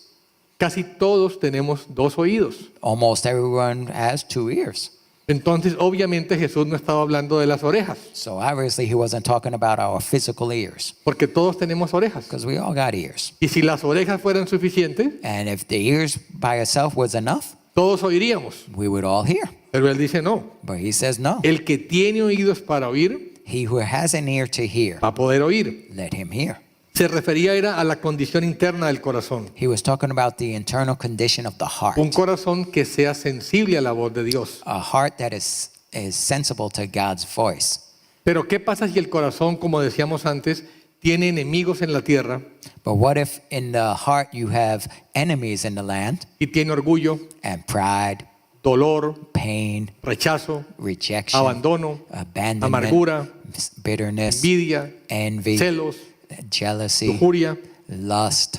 Casi todos tenemos dos oídos. Almost everyone has two ears. Entonces, obviamente Jesús no estaba hablando de las orejas, So obviously he wasn't talking about our physical ears, porque todos tenemos orejas. because we all got ears. Y si las orejas fueran suficientes, And if the ears by itself was enough, todos oiríamos. we would all hear. Pero Él dice no. But he says no. El que tiene oídos para oír, He who has an ear to hear, va a poder oír. let him hear. Se refería era a la condición interna del corazón. He was talking about the internal condition of the heart. Un corazón que sea sensible a la voz de Dios. A heart that is sensible to God's voice. Pero ¿qué pasa si el corazón, como decíamos antes, tiene enemigos en la tierra But what if in the heart you have enemies in the land y tiene orgullo, and pride, dolor, pain, rechazo, rejection, abandono, abandonment, amargura, bitterness, envidia, envy, celos, jealousy, lujuria? lust?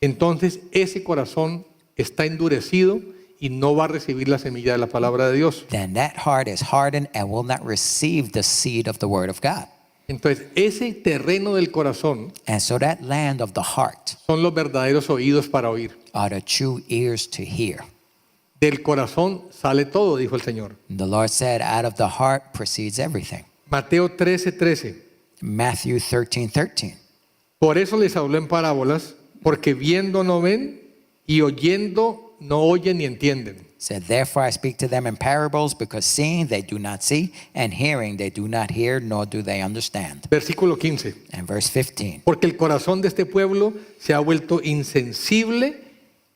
Entonces ese corazón está endurecido y no va a recibir la semilla de la palabra de Dios. then that heart is hardened and will not receive the seed of the word of God. Entonces, ese terreno del corazón And so that land of the heart son los verdaderos oídos para oír. are the true ears to hear. Del corazón sale todo, dijo el Señor. The Lord said, out of the heart proceeds everything. Mateo 13:13. Matthew 13:13. Por eso les habló en parábolas, porque viendo no ven y oyendo no oyen ni entienden. Said, therefore I speak to them in parables, because seeing they do not see, and hearing they do not hear, nor do they understand. Versículo 15. And verse 15. Porque el corazón de este pueblo se ha vuelto insensible,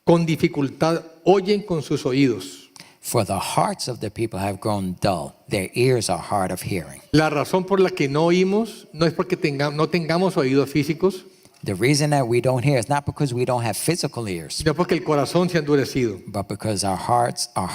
con dificultad oyen con sus oídos. For the hearts of the people have grown dull, their ears are hard of hearing. La razón por la que no oímos no es porque no tengamos oídos físicos, The reason that we don't hear is not because we don't have physical ears, sino porque el corazón se ha endurecido. but because our hearts are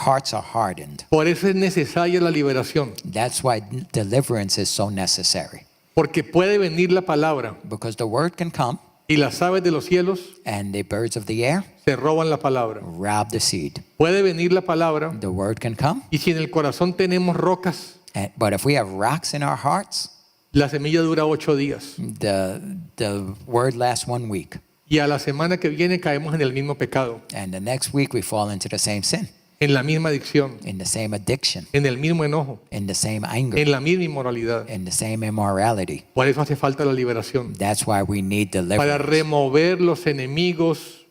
hardened. Por eso es necesaria la liberación, That's why deliverance is so necessary. porque puede venir la palabra Because the word can come, y las aves de los cielos and the birds of the air se roban la palabra. rob the seed. Puede venir la palabra The word can come, y si en el corazón tenemos rocas, but if we have rocks in our hearts, la semilla dura 8 días the word lasts 1 week, y a la semana que viene caemos en el mismo pecado, and the next week we fall into the same sin, en la misma adicción, in the same addiction, en el mismo enojo, in the same anger, en la misma inmoralidad. in the same immorality. Por eso hace falta la liberación, That's why we need para deliverance, remover los enemigos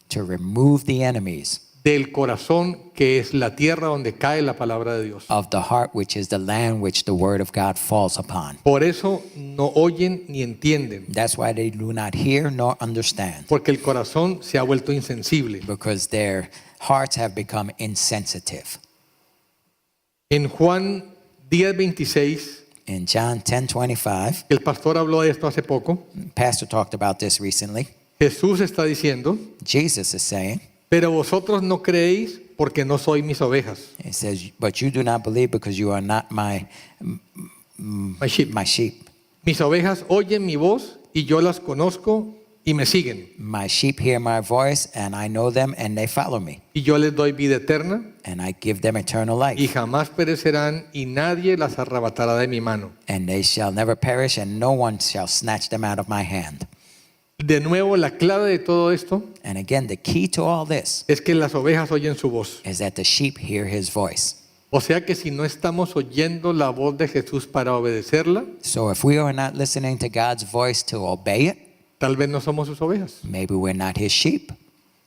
to remove the enemies del corazón, que es la tierra donde cae la palabra de Dios. of the heart, which is the land which the word of God falls upon. Por eso no oyen ni entienden, That's why they do not hear nor understand, porque el corazón se ha vuelto insensible. because their hearts have become insensitive. En Juan 10:26, In John 10:25, el pastor habló de esto hace poco, Pastor talked about this recently. Jesús está diciendo, Jesus is saying, pero vosotros no creéis porque no sois mis ovejas, he says, but you do not believe because you are not my my sheep. my sheep. Mis ovejas oyen mi voz y yo las conozco y me siguen. My sheep hear my voice, and I know them, and they follow me, Y yo les doy vida eterna and I give them eternal life. y jamás perecerán y nadie las arrebatará de mi mano. And they shall never perish, and no one shall snatch them out of my hand. De nuevo, la clave de todo esto And again, the key to all this es que las ovejas oyen su voz. is that the sheep hear his voice. O sea que si no estamos oyendo la voz de Jesús para obedecerla, So if we are not listening to God's voice to obey it, tal vez no somos sus ovejas. maybe we're not his sheep.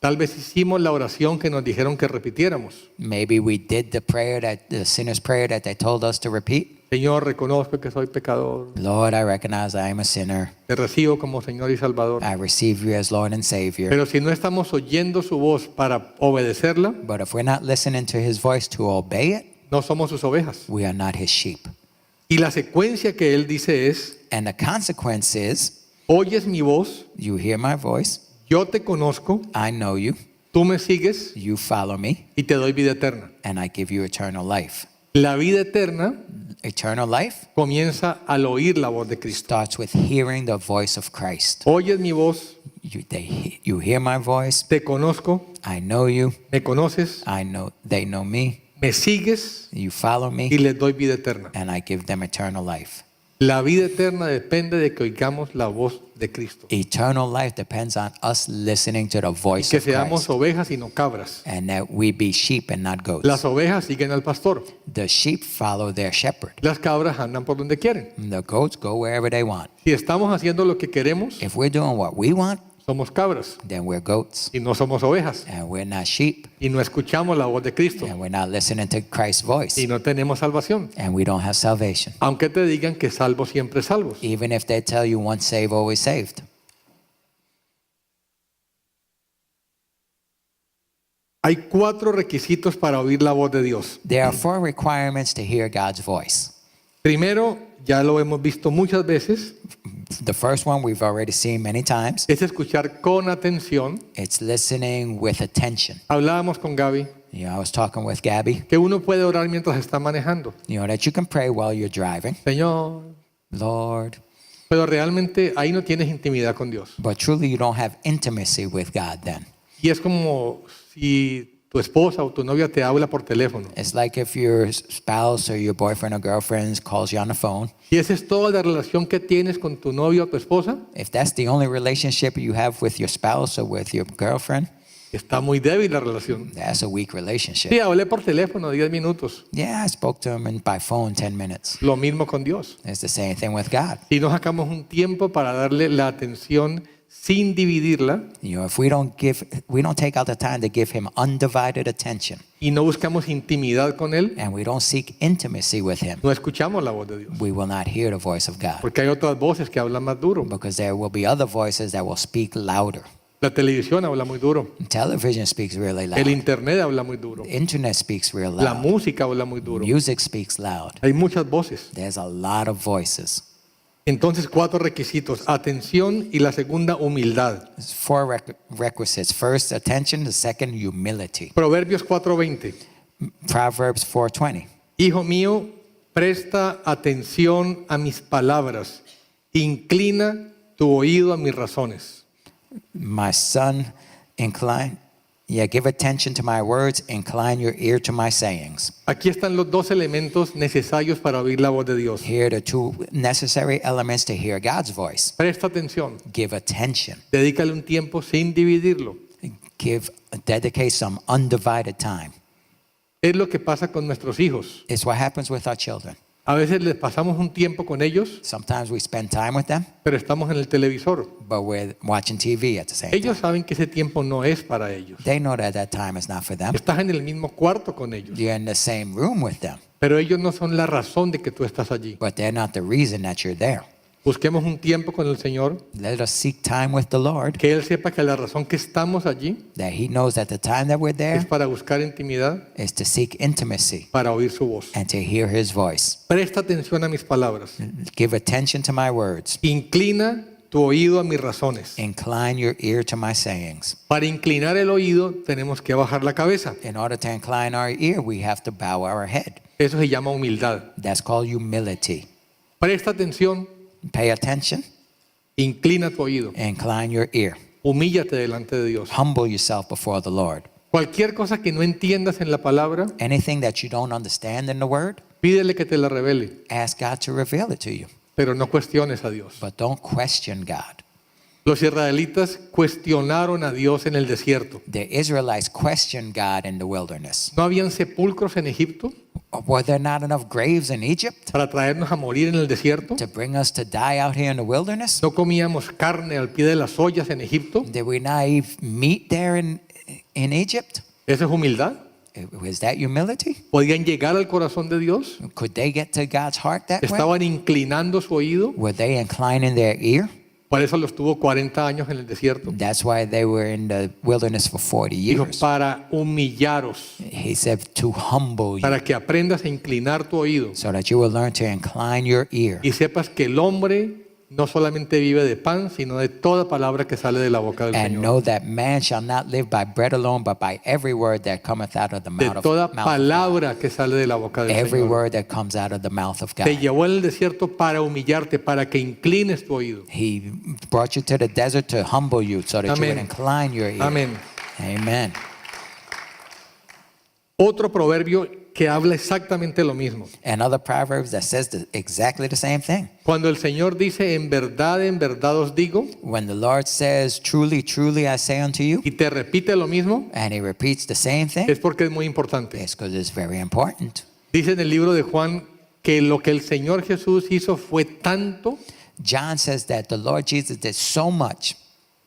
Tal vez hicimos la oración que nos dijeron que repitiéramos. Maybe we did the sinner's prayer that they told us to repeat. Señor, reconozco que soy pecador. Lord, I recognize I am a sinner. Te recibo como Señor y Salvador. I receive you as Lord and Savior. Pero si no estamos oyendo su voz para obedecerla, But if we're not listening to his voice to obey it, no somos sus ovejas. we are not his sheep. Y la secuencia que él dice es, And the consequence is, oyes mi voz, you hear my voice, yo te conozco, I know you, tú me sigues you follow me, y te doy vida eterna. and I give you eternal life. La vida eterna Eternal life comienza al oír la voz de Cristo. starts with hearing the voice of Christ. Oyes mi voz, You hear my voice, te conozco, I know you, me conoces, they know me, me sigues you follow y me, les doy vida eterna. and I give them eternal life. La vida eterna depende de que oigamos la voz de Cristo. Eternal life depends on us listening to the voice Que of seamos Christ, ovejas y no cabras. and that we be sheep and not goats. Las ovejas siguen al pastor. The sheep follow their shepherd. Las cabras andan por donde quieren. The goats go wherever they want. Si estamos haciendo lo que queremos, If we're doing what we want, somos cabras then we're goats, y no somos ovejas. and we're not sheep, Y no escuchamos la voz de Cristo and we're not listening to Christ's voice, y no tenemos salvación. and we don't have salvation. Aunque te digan que salvos siempre salvos. Even if they tell you once saved, always saved. Hay 4 requisitos para oír la voz de Dios. There are 4 requirements to hear God's voice. Primero, ya lo hemos visto muchas veces, The first one we've already seen many times. es escuchar con atención. It's listening with attention. Hablábamos con Gaby I was talking with Gabby, que uno puede orar mientras está manejando. that you can pray while you're driving. Señor, Lord, pero realmente ahí no tienes intimidad con Dios. but truly you don't have intimacy with God then. Y es como si tu esposa o tu novia te habla por teléfono. It's like if your spouse or your boyfriend or girlfriend calls you on the phone. Y esa es toda la relación que tienes con tu novia o tu esposa. If that's the only relationship you have with your spouse or with your girlfriend, Está muy débil la relación. that's a weak relationship. Sí, hablé por teléfono 10 minutos. Yeah, I spoke to him by phone 10 minutes. Lo mismo con Dios. It's the same thing with God. Si no sacamos un tiempo para darle la atención sin dividirla You know, if we don't take out the time to give him undivided attention y no buscamos intimidad con Él, and we don't seek intimacy with him, no escuchamos la voz de Dios. we will not hear the voice of God Porque hay otras voces que hablan más duro. because there will be other voices that will speak louder. La televisión habla muy duro. Television speaks really El loud. internet habla muy duro. Internet speaks real La loud. música habla muy duro. Music speaks loud. Hay muchas voces. There's a lot of voices. Entonces, 4 requisitos. Atención y la segunda, humildad. There's 4 requisites. First, attention. The second, humility. Proverbios 4:20. Proverbs 4:20. Hijo mío, presta atención a mis palabras. Inclina tu oído a mis razones. My son, give attention to my words, incline your ear to my sayings. Aquí están los 2 elementos necesarios para oír la voz de Dios. Here are the 2 necessary elements to hear God's voice. Presta atención. Give attention. Dedícale un tiempo sin dividirlo. Dedicate some undivided time. Es lo que pasa con nuestros hijos. It's what happens with our children. A veces les pasamos un tiempo con ellos, Sometimes we spend time with them, pero estamos en el televisor. but we're watching TV at the same time. Ellos saben que ese tiempo no es para ellos. They know that that time is not for them. Estás en el mismo cuarto con ellos, You're in the same room with them, pero ellos no son la razón de que tú estás allí. but they're not the reason that you're there. Busquemos un tiempo con el Señor, Let us seek time with the Lord, que Él sepa que la razón que estamos allí that He knows that the time that we're es there para buscar intimidad, is to seek intimacy para oír su voz. and to hear His voice. Presta atención a mis palabras. Give attention to my words. Inclina tu oído a mis razones. Incline your ear to my sayings. Para inclinar el oído tenemos que bajar la cabeza. In order to incline our ear, we have to bow our head. Eso se llama humildad. That's called humility. Presta atención, Pay attention, inclina tu oído, incline your ear. humíllate delante de Dios. Humble yourself before the Lord. Cualquier cosa que no entiendas en la palabra, Anything that you don't understand in the Word, pídele que te la revele, ask God to reveal it to you. pero no cuestiones a Dios. But don't question God. Los israelitas cuestionaron a Dios en el desierto. The Israelites questioned God in the wilderness. ¿No habían sepulcros en Egipto Were there not enough graves in Egypt para traernos a morir en el desierto? to bring us to die out here in the wilderness? ¿No comíamos carne al pie de las ollas en Egipto? Did we not eat meat there in Egypt? ¿Eso es humildad? Was that humility? ¿Podían llegar al corazón de Dios? Could they get to God's heart that way? ¿Estaban inclinando su oído? Were they inclining their ear? Por eso los tuvo 40 años en el desierto. That's why they were in the wilderness for 40 Dijo, years. para humillaros, He said to humble you para que aprendas a inclinar tu oído so that you will learn to incline your ear. y sepas que el hombre no solamente vive de pan, sino de toda palabra que sale de la boca del And Señor. know that man shall not live by bread alone, but by every word that cometh out of the De mouth toda of God. palabra que sale de la boca del Every Señor. word that comes out of the mouth of Te God. llevó en el desierto para humillarte, para que inclines tu oído. He brought you to the desert to humble you so that you Amén. would incline your ear. Amén. Amen. Otro proverbio que habla exactamente lo mismo. And other proverbs that says exactly the same thing. Cuando el Señor dice, en verdad os digo, When the Lord says, truly, truly, I say unto you, y te repite lo mismo, and he repeats the same thing, es porque es muy importante. it's because it's very important. Dice en el libro de Juan que lo que el Señor Jesús hizo fue tanto John says that the Lord Jesus did so much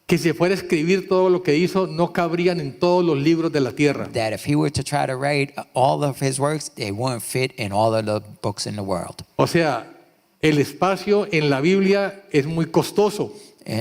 que si fuera a escribir todo lo que hizo, no cabrían en todos los libros de la tierra. that if he were to try to write all of his works, they wouldn't fit in all of the books in the world. O sea, el espacio en la Biblia es muy costoso,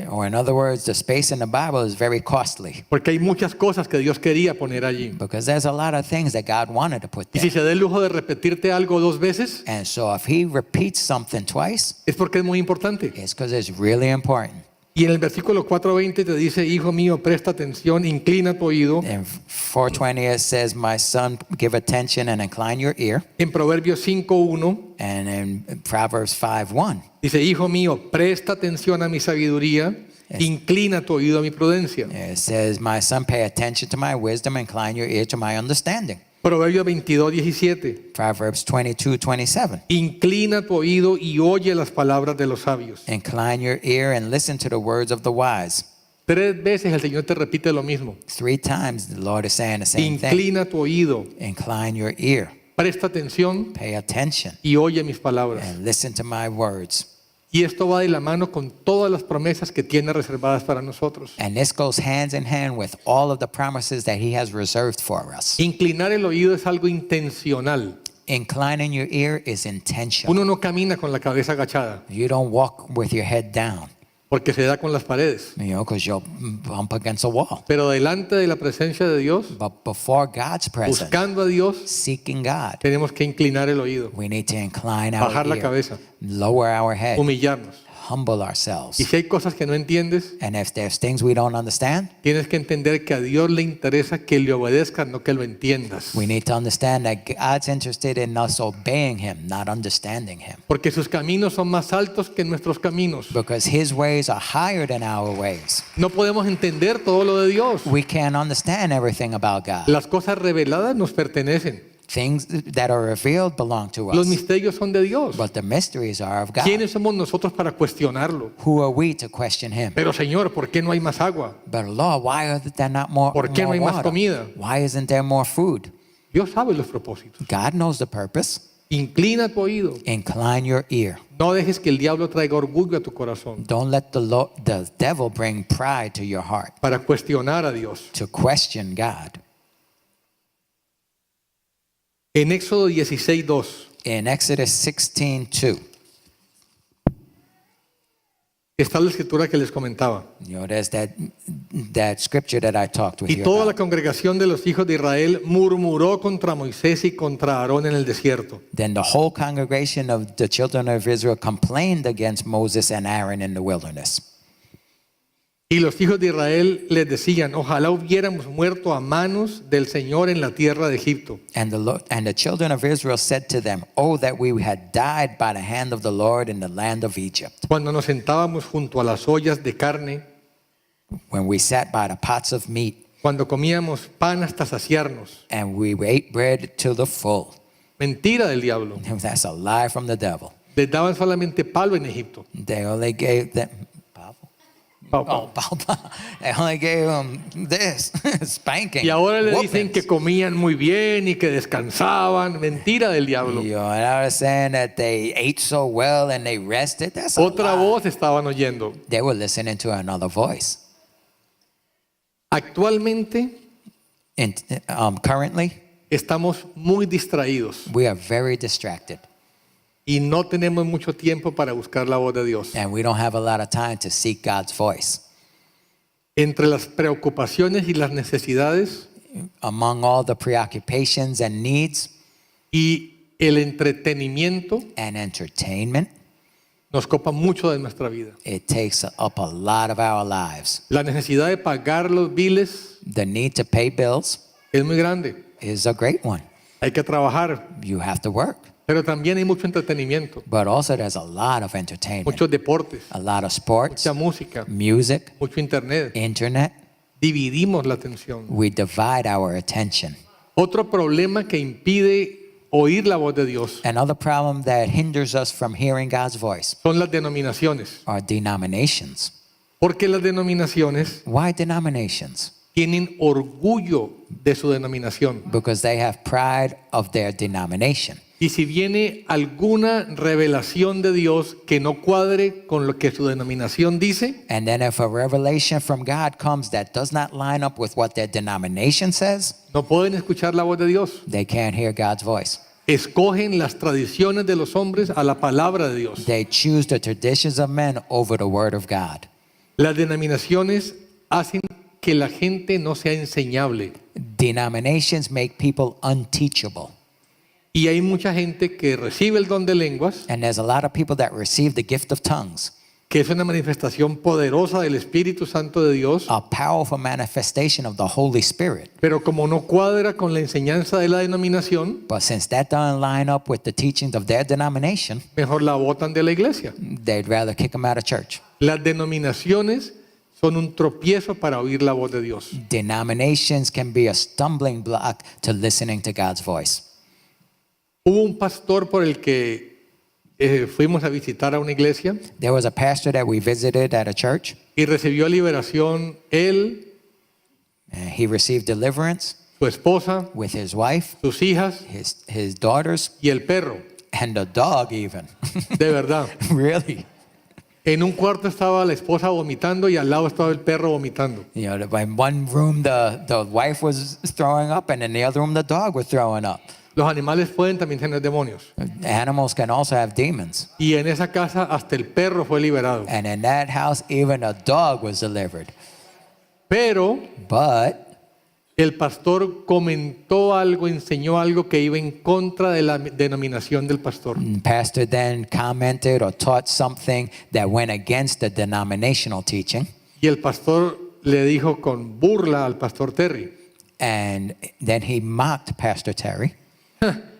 Or in other words, the space in the Bible is very costly porque hay muchas cosas que Dios quería poner allí. because there's a lot of things that God wanted to put Y si there. se da el lujo de repetirte algo 2 veces, And so if he repeats something twice, es porque es muy importante. it's because it's really important. Y en el versículo 4:20 te dice, hijo mío, presta atención, inclina tu oído. In 4:20 it says, "My son, give attention and incline your ear." En Proverbios 5:1 And in Proverbs 5:1, dice, hijo mío, presta atención a mi sabiduría, inclina tu oído a mi prudencia. it says, "My son, pay attention to my wisdom, incline your ear to my understanding." Proverbios 22:17. Proverbs 22:27. Inclina tu oído y oye las palabras de los sabios. Incline your ear and listen to the words of the wise. 3 veces el Señor te repite lo mismo. 3 times the Lord is saying the same thing. Inclina tu oído, Incline your ear, presta atención pay attention, y oye mis palabras. and listen to my words. Y esto va de la mano con todas las promesas que tiene reservadas para nosotros. And this goes hands in hand with all of the promises that he has reserved for us. Inclinar el oído es algo intencional. Inclining your ear is intentional. Uno no camina con la cabeza agachada You don't walk with your head down, porque se da con las paredes. because you'll bump against a wall. Pero delante de la presencia de Dios, But before God's presence, buscando a Dios, seeking God, tenemos que inclinar el oído, we need to incline our bajar la ear, cabeza, lower our head, humillarnos. humble ourselves. Y si hay cosas que no entiendes, And if there's things we don't understand, tienes que entender que a Dios le interesa que le obedezcas, no que lo entiendas. we need to understand that God's interested in us obeying him, not understanding him. Porque sus caminos son más altos que nuestros caminos. Because his ways are higher than our ways. No podemos entender todo lo de Dios. We can't understand everything about God. Las cosas reveladas nos pertenecen. Things that are revealed belong to Los us. misterios son de Dios. But the mysteries are of God. ¿Quiénes somos nosotros para cuestionarlo? Who are we to question him? Pero Señor, ¿por qué no hay más agua? But Lord, why are there not more, ¿Por qué no more hay más water? comida? Why isn't there more food? Dios sabe los propósitos. God knows the purpose. Inclina tu oído. Incline your ear. No dejes que el diablo traiga orgullo a tu corazón Don't let the devil bring pride to your heart para cuestionar a Dios. to question God. En Éxodo 16:2 In Exodus 16:2, está la escritura que les comentaba. there's that scripture that I talked with Y you toda la about. congregación de los hijos de Israel murmuró contra Moisés y contra Aarón en el desierto. Then the whole congregation of the children of Israel complained against Moses and Aaron in the wilderness. Y los hijos de Israel les decían, ojalá hubiéramos muerto a manos del Señor en la tierra de Egipto. And the children of Israel said to them, "Oh, that we had died by the hand of the Lord in the land of Egypt, Cuando nos sentábamos junto a las ollas de carne, when we sat by the pots of meat, cuando comíamos pan hasta saciarnos. and we ate bread to the full." Mentira del diablo. That's a lie from the devil. Les daban solamente palo en Egipto. They only gave them Pao, pao. they only gave them this spanking. Y ahora le dicen whoopings. que comían muy bien y que descansaban. Mentira del diablo. You know, and I was saying that they ate so well and they rested. That's a Otra lie. voz estaban oyendo. They were listening to another voice. Actualmente And currently, estamos muy distraídos we are very distracted, y no tenemos mucho tiempo para buscar la voz de Dios. and we don't have a lot of time to seek God's voice. Entre las preocupaciones y las necesidades Among all the preoccupations and needs y el entretenimiento and entertainment, nos copa mucho de nuestra vida. it takes up a lot of our lives. La necesidad de pagar los biles The need to pay bills es muy grande. is a great one. Hay que trabajar, You have to work. pero también hay mucho entretenimiento, But also there's a lot of entertainment, muchos deportes, a lot of sports, mucha música, music, mucho internet. internet. Dividimos la atención. We divide our attention. Otro problema que impide oír la voz de Dios Another problem that hinders us from hearing God's voice son las denominaciones. are denominations. Porque las denominaciones Why denominations? tienen orgullo de su denominación. Because they have pride of their denomination. Y si viene alguna revelación de Dios que no cuadre con lo que su denominación dice, And then if a revelation from God comes that does not line up with what their denomination says, no pueden escuchar la voz de Dios. they can't hear God's voice. Escogen las tradiciones de los hombres a la palabra de Dios. They choose the traditions of men over the word of God. Las denominaciones hacen que la gente no sea enseñable. Denominations make people unteachable. Y hay mucha gente que recibe el don de lenguas, And there's a lot of people that receive the gift of tongues, que es una manifestación poderosa del Espíritu Santo de Dios, a powerful manifestation of the Holy Spirit. pero como no cuadra con la enseñanza de la denominación, But since that doesn't line up with the teachings of their denomination, mejor la botan de la iglesia. they'd rather kick them out of church. Las denominaciones son un tropiezo para oír la voz de Dios. Denominations can be a stumbling block to listening to God's voice. Hubo un pastor por el que fuimos a visitar a una iglesia There was a pastor that we visited at a church, y recibió liberación él, and he received deliverance su esposa, with his wife, sus hijas his daughters, y el perro. and the dog even. De verdad. Really? En un cuarto estaba la esposa vomitando y al lado estaba el perro vomitando. You know, in one room the wife was throwing up, and in the other room the dog was throwing up. Los animales pueden también tener demonios. Animals can also have demons. Y en esa casa hasta el perro fue liberado. And in that house, even a dog was delivered. Pero But el pastor comentó algo, enseñó algo que iba en contra de la denominación del pastor. the pastor then commented or taught something that went against the denominational teaching. Y el pastor le dijo con burla al pastor Terry: And then he mocked Pastor Terry.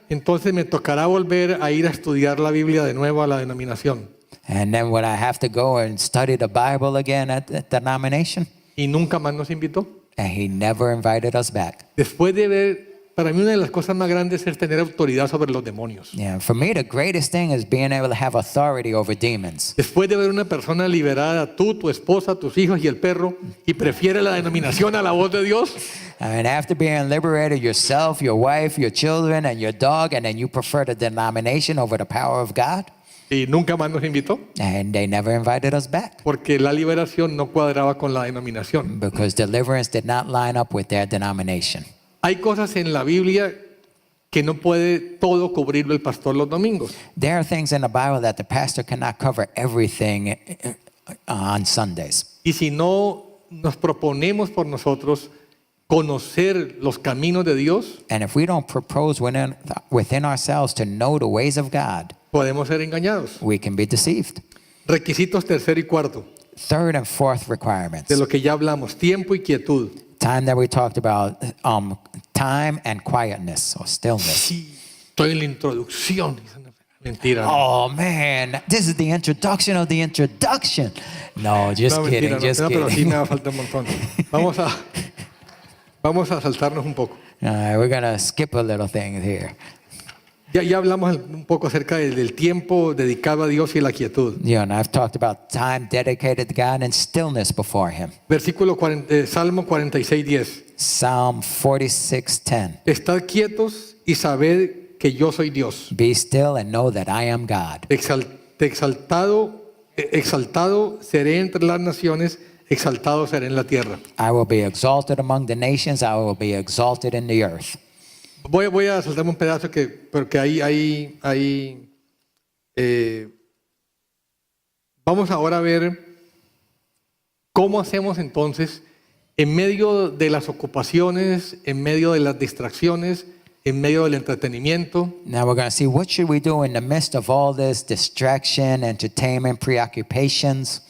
entonces me tocará volver a ir a estudiar la Biblia de nuevo a la denominación. And then would I have to go and study the Bible again at the denomination? Y nunca más nos invitó. And he never invited us back. Después de ver, para mí una de las cosas más grandes es tener autoridad sobre los demonios. Yeah, for me, the greatest thing is being able to have authority over demons. Después de ver una persona liberada, tú, tu esposa, tus hijos y el perro, y prefiere la denominación a la voz de Dios, I mean, after being liberated yourself, your wife, your children, and your dog, and then you prefer the denomination over the power of God, y nunca más nos invitó, and they never invited us back porque la liberación no cuadraba con la denominación. because deliverance did not line up with their denomination. Hay cosas en la Biblia que no puede todo cubrirlo el pastor los domingos. There are things in the Bible that the pastor cannot cover everything on Sundays. Y si no nos proponemos por nosotros conocer los caminos de Dios, And if we don't propose within ourselves to know the ways of God, podemos ser engañados. we can be deceived. Requisitos tercero y cuarto, Third and fourth requirements. de lo que ya hablamos: tiempo y quietud. Time that we talked about, time and quietness or stillness. Sí, estoy en la introducción. Mentira. Oh man, this is the introduction of the introduction. No, just No, kidding, mentira, just no, pero sí kidding. me va a faltar un montón. Vamos a saltarnos un poco. All right, we're gonna skip a little thing here. Ya hablamos un poco acerca del tiempo dedicado a Dios y la quietud. Yeah, and I've talked about time dedicated to God and stillness before Him. Versículo Salmo 46:10. Psalm 46:10. Estad quietos y sabed que yo soy Dios. Be still and know that I am God. Exaltado seré entre las naciones, exaltado seré en la tierra. I will be exalted among the nations. I will be exalted in the earth. Voy a saltarme un pedazo porque vamos ahora a ver cómo hacemos entonces en medio de las ocupaciones, en medio de las distracciones, en medio del entretenimiento, Now we're going to see what should we do in the midst of all this distraction, entertainment, preoccupations,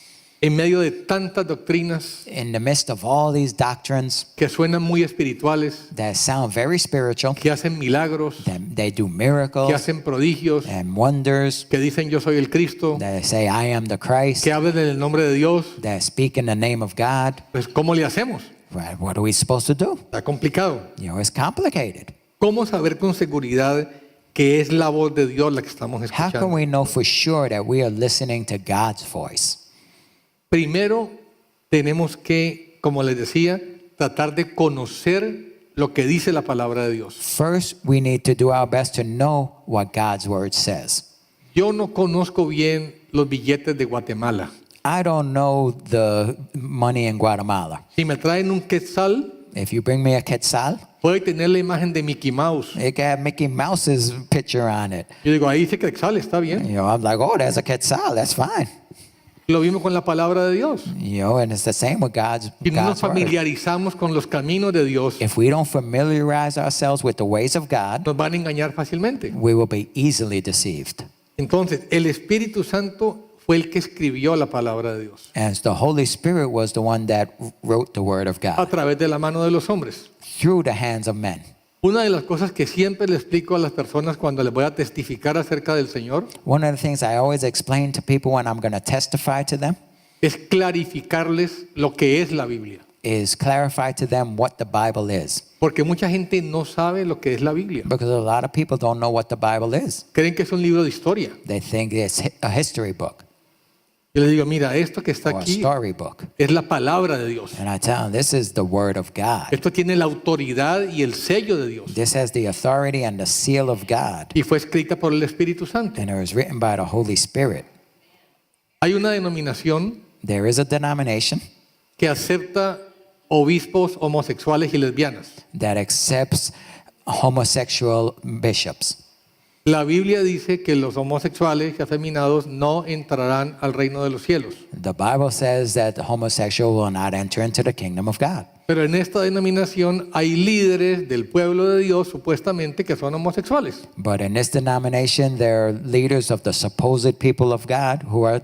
en medio de tantas doctrinas in the midst of all these doctrines que suenan muy espirituales, that sound very spiritual, que hacen milagros, that they do que miracles hacen prodigios, and wonders, que dicen yo soy el Cristo, that say, I am the Christ, que hablan en el nombre de Dios. that speak in the name of God. Pues ¿cómo le hacemos? Right, what are we supposed to do? Está complicado. You know, it's complicated. ¿Cómo saber con seguridad que es la voz de Dios la que estamos How can escuchando? we know for sure that we are listening to God's voice? Primero, tenemos que, como les decía, tratar de conocer lo que dice la palabra de Dios. First, we need to do our best to know what God's word says. Yo no conozco bien los billetes de Guatemala. I don't know the money in Guatemala. Si me traen un quetzal, If you bring me a quetzal, puede tener la imagen de Mickey Mouse. it can have Mickey Mouse's picture on it. Yo digo, ahí dice quetzal, está bien. You know, I'm like, oh, there's a quetzal. That's fine. Lo mismo con la palabra de Dios. You know, and it's the same with God's Si no nos word. familiarizamos con los caminos de Dios, If we don't familiarize ourselves with the ways of God, nos van a engañar fácilmente. we will be easily deceived. Entonces, el Espíritu Santo fue el que escribió la palabra de Dios As the Holy Spirit was the one that wrote the Word of a God través de la mano de los hombres. through the hands of men. Una de las cosas que siempre le explico a las personas cuando les voy a testificar acerca del Señor One of the things I always explain to people when I'm going to testify to them es clarificarles lo que es la Biblia. is clarify to them what the Bible is. Porque mucha gente no sabe lo que es la Biblia. Because a lot of people don't know what the Bible is. Creen que es un libro de historia. They think it's a history book Yo les digo, mira, esto que está or a aquí storybook. es la palabra de Dios. And I tell them, this is the Word of God. Esto tiene la autoridad y el sello de Dios. This has the authority and the seal of God. Y fue escrita por el Espíritu Santo. And it was written by the Holy Spirit. Hay una denominación There is a denomination que acepta obispos homosexuales y lesbianas. that accepts homosexual bishops. La Biblia dice que los homosexuales y afeminados no entrarán al reino de los cielos. The Bible says that the homosexual will not enter into the kingdom of God. Pero en esta denominación hay líderes del pueblo de Dios supuestamente que son homosexuales. But in this denomination, there are leaders of the supposed people of God who are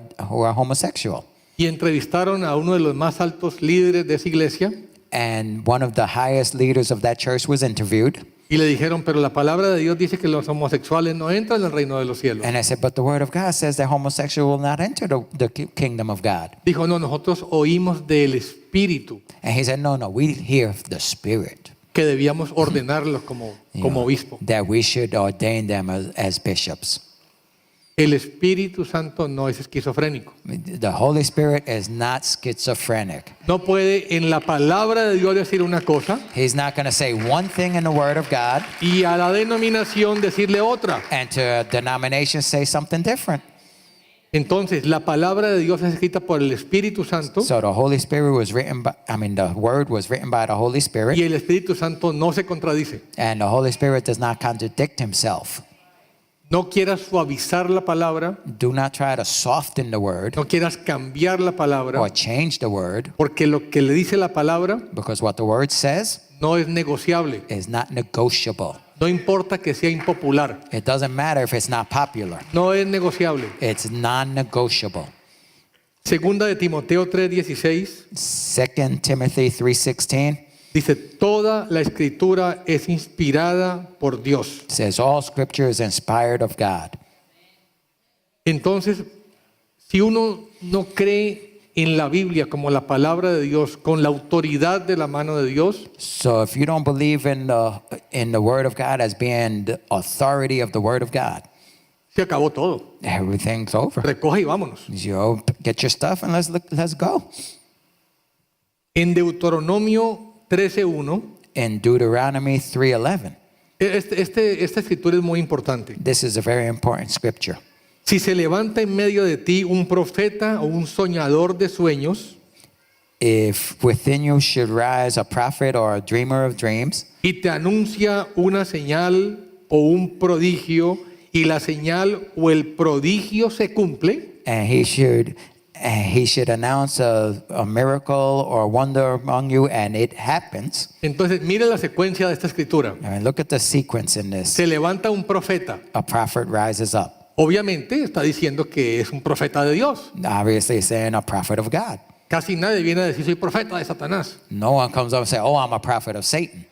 homosexual. Y entrevistaron a uno de los más altos líderes de esa iglesia And one of the highest leaders of that church was interviewed. y le dijeron, pero la palabra de Dios dice que los homosexuales no entran al reino de los cielos. And I said, but the word of God says that homosexual will not enter the kingdom of God. Dijo, no, nosotros oímos del Espíritu And he said, no, we hear the Spirit. que debíamos ordenarlos como obispo. That we should ordain them as bishops. El Espíritu Santo no es esquizofrénico. The Holy Spirit is not schizophrenic. No puede en la palabra de Dios decir una cosa He's not going to say one thing in the word of God y a la denominación decirle otra. and to a denomination say something different. Entonces, la palabra de Dios es escrita por el Espíritu Santo So the Holy Spirit was written by, the word was written by the Holy y Spirit, el Espíritu Santo no se contradice. and the Holy Spirit does not contradict himself. No quieras suavizar la palabra, Do not try to soften the word no quieras cambiar la palabra, or change the word, porque lo que le dice la palabra because what the word says no es negociable. is not negotiable. No importa que sea impopular, It doesn't matter if it's not popular. no es negociable. It's non-negotiable. Segunda de Timoteo 3:16 2 Timothy 3:16 dice, toda la escritura es inspirada por Dios. says all scripture is inspired of God. Entonces, si uno no cree en la Biblia como la palabra de Dios, con la autoridad de la mano de Dios, So if you don't believe in the word of God as being the authority of the word of God, se acabó todo. everything's over. Recoge y vámonos. You get your stuff and let's go. En Deuteronomio 13:1, In Deuteronomy 3:11, esta escritura es muy importante. this is a very important scripture. Si se levanta en medio de ti un profeta o un soñador de sueños If within you should rise a prophet or a dreamer of dreams, y te anuncia una señal o un prodigio y la señal o el prodigio se cumple, and he should announce a miracle or wonder among you, and it happens. entonces mire la secuencia de esta escritura. I mean, look at the sequence in this. Se levanta un profeta. A prophet rises up. Obviamente está diciendo que es un profeta de Dios. Obviously saying a prophet of God. Casi nadie viene a decir soy profeta de Satanás. No one comes up and say, oh, I'm a prophet of Satan.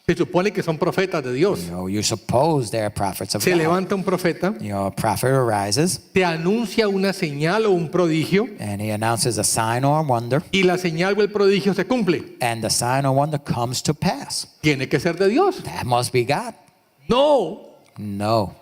Se supone que son profetas de Dios. You suppose they're prophets of Se God. levanta un profeta, A prophet arises te anuncia una señal o un prodigio and he announces a sign or a wonder, y la señal o el prodigio se cumple. and the sign or wonder comes to pass. Tiene que ser de Dios. That must be God. No. No.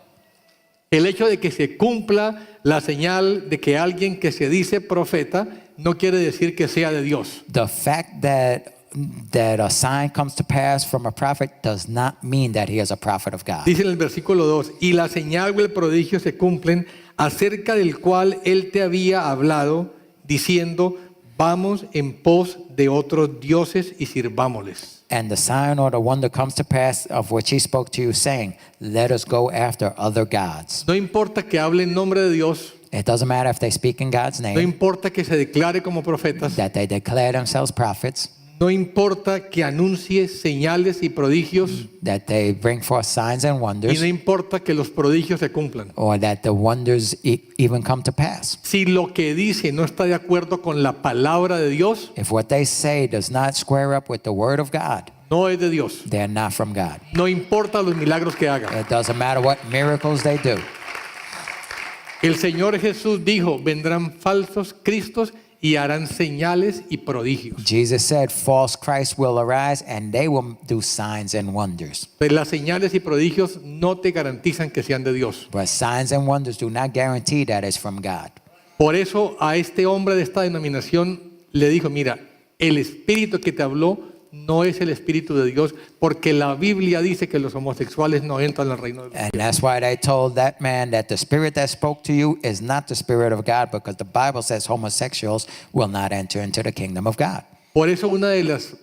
El hecho de que se cumpla la señal de que alguien que se dice profeta no quiere decir que sea de Dios. The fact that a sign comes to pass from a prophet does not mean that he is a prophet of God. Dice en el versículo 2, y la señal o el prodigio se cumplen acerca del cual él te había hablado, diciendo, vamos en pos de otros dioses y sirvámosles. And the sign or the wonder comes to pass of which he spoke to you, saying, let us go after other gods. No importa que hable en nombre de Dios, It doesn't matter if they speak in God's no name, importa que se declare como profetas, that they declare themselves prophets. No importa que anuncie señales y prodigios that they bring forth signs and y wonders, no importa que los prodigios se cumplan. or that the wonders even come to pass. Si lo que dice no está de acuerdo con la palabra de Dios, If what they say does not square up with the word of God, no es de Dios. they're not from God. No importa los milagros que haga. It doesn't matter what miracles they do. El Señor Jesús dijo, vendrán falsos cristos y harán señales y prodigios. Jesus said, false Christ will arise and they will do signs and wonders. Pues las señales y prodigios no te garantizan que sean de Dios. But signs and wonders do not guarantee that it's from God. Por eso a este hombre de esta denominación le dijo, mira, el espíritu que te habló no es el espíritu de Dios, porque la Biblia dice que los homosexuales no entran al reino de Dios. And that's why they told that man that the spirit that spoke to you is not the spirit of God, because the Bible says homosexuals will not enter into the kingdom of God. Por eso una de las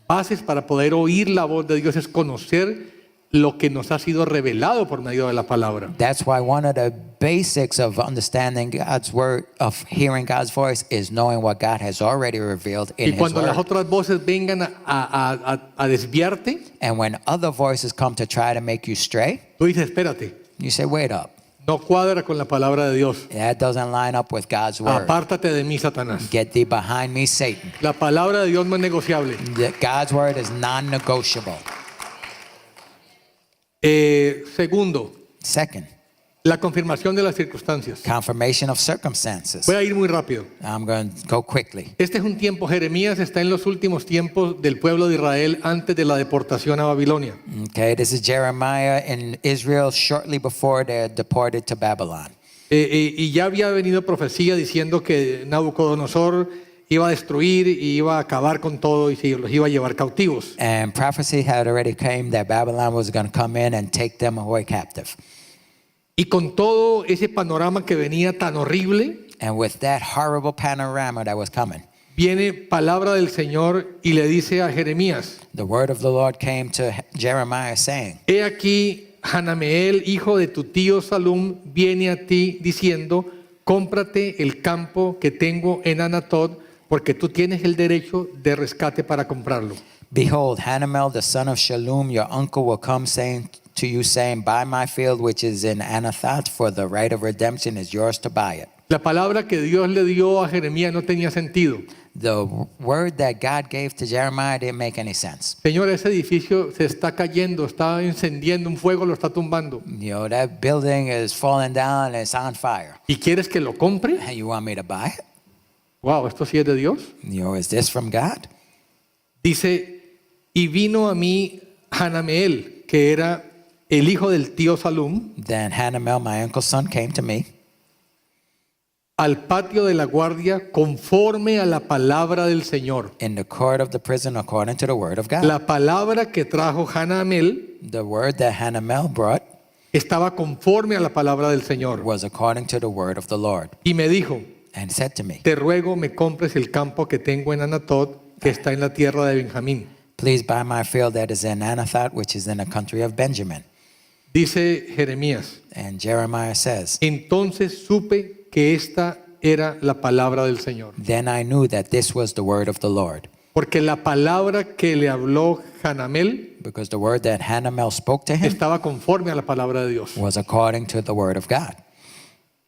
bases para poder oír la voz de Dios es conocer lo que nos ha sido revelado por medio de la palabra. That's why one of the basics of understanding God's word, of hearing God's voice, is knowing what God has already revealed in Y His cuando word. las otras voces vengan a desviarte, And when other voices come to try to make you stray, tú dices, espérate, you say, wait up. no cuadra con la palabra de Dios. That doesn't line up with God's word. Apártate de mí, Satanás. Get thee behind me, Satan. La palabra de Dios no es negociable. God's word is non-negotiable. Segundo, Second, la confirmación de las circunstancias. confirmation of circumstances. Voy a ir muy rápido. I'm going to go quickly. Este es un tiempo, Jeremías está en los últimos tiempos del pueblo de Israel antes de la deportación a Babilonia. Okay, this is Jeremiah in Israel shortly before they're deported to Babylon. Y ya había venido profecía diciendo que Nabucodonosor iba a destruir y iba a acabar con todo y se los iba a llevar cautivos. And prophecy had already came that Babylon was going to come in and take them away captive. Y con todo ese panorama que venía tan horrible, And with that horrible panorama that was coming, viene palabra del Señor y le dice a Jeremías, the word of the Lord came to Jeremiah saying, he aquí, Hanameel, hijo de tu tío Salum, viene a ti diciendo, cómprate el campo que tengo en Anatot, porque tú tienes el derecho de rescate para comprarlo. Behold, Hanamel, the son of Shalom, your uncle, will come saying to you, saying, buy my field which is in Anathoth, for the right of redemption is yours to buy it. La palabra que Dios le dio a Jeremías no tenía sentido. The word that God gave to Jeremiah didn't make any sense. Señor, ese edificio se está cayendo, está encendiendo, un fuego lo está tumbando. You know, that building is falling down and it's on fire. ¿Y quieres que lo compre? And you want me to buy it? Wow, ¿esto sí es de Dios? You know, is this from God? Dice, y vino a mí Hanameel, que era el hijo del tío Salum, Then Hanamel, my uncle's son, came to me al patio de la guardia conforme a la palabra del Señor. in the court of the prison according to the word of God. La palabra que trajo Hanameel The word that Hanamel brought estaba conforme a la palabra del Señor. was according to the word of the Lord, Y me dijo, and said to me, te ruego me compres el campo que tengo en Anatot, que está en la tierra de Benjamín. please buy my field that is in Anathoth, which is in the country of Benjamin. Dice Jeremías, And Jeremiah says, entonces supe que esta era la palabra del Señor. then I knew that this was the word of the Lord, Porque la palabra que le habló Hanameel because the word that Hanamel spoke to him estaba conforme a la palabra de Dios. was according to the word of God.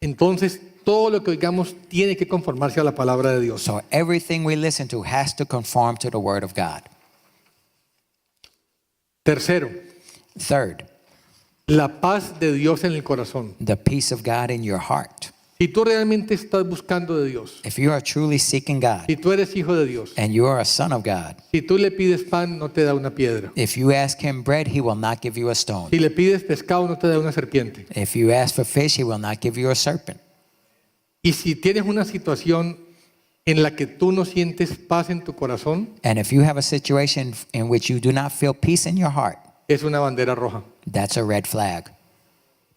Entonces, todo lo que oigamos tiene que conformarse a la palabra de Dios. So everything we listen to has to conform to the word of God. Tercero, Third, la paz de Dios en el corazón. the peace of God in your heart. Si tú realmente estás buscando de Dios, If you are truly seeking God si tú eres hijo de Dios, and you are a son of God, si tú le pides pan, no te da una piedra. if you ask him bread, he will not give you a stone. Si le pides pescado, no te da una serpiente. If you ask for fish, he will not give you a serpent. Y si tienes una situación en la que tú no sientes paz en tu corazón, And if you have a situation in which you do not feel peace in your heart, es una bandera roja. that's a red flag.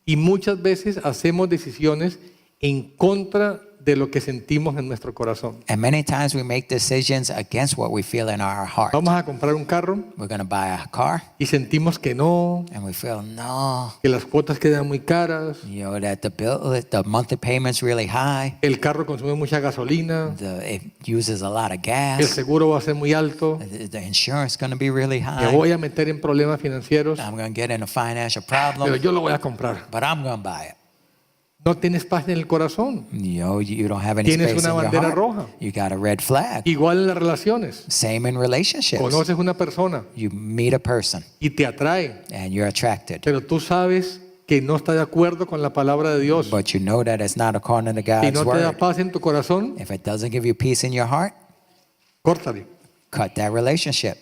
Y muchas veces hacemos decisiones en contra de lo que sentimos en nuestro corazón. And many times we make decisions against what we feel in our heart. Vamos a comprar un carro We're going to buy a car y sentimos que no, and we feel, no, que las cuotas quedan muy caras, you know, that the monthly payment's really high. el carro consume mucha gasolina, It uses a lot of el gas. seguro va a ser muy alto, The insurance is going to be really me high. voy a meter en problemas financieros, I'm going to get in a financial pero problem, yo lo voy a comprar. but I'm going to buy it. No tienes paz en el corazón. You know, you don't have any Tienes space in una your bandera heart. roja. You got a red flag. Igual en las relaciones. Same in relationships. Conoces una persona You meet a person y te atrae, and you're attracted, pero tú sabes que no está de acuerdo con la palabra de Dios. but you know that it's not according to Si God's no te da word. paz en tu corazón, If it doesn't give you peace in your heart, córtale. cut that relationship.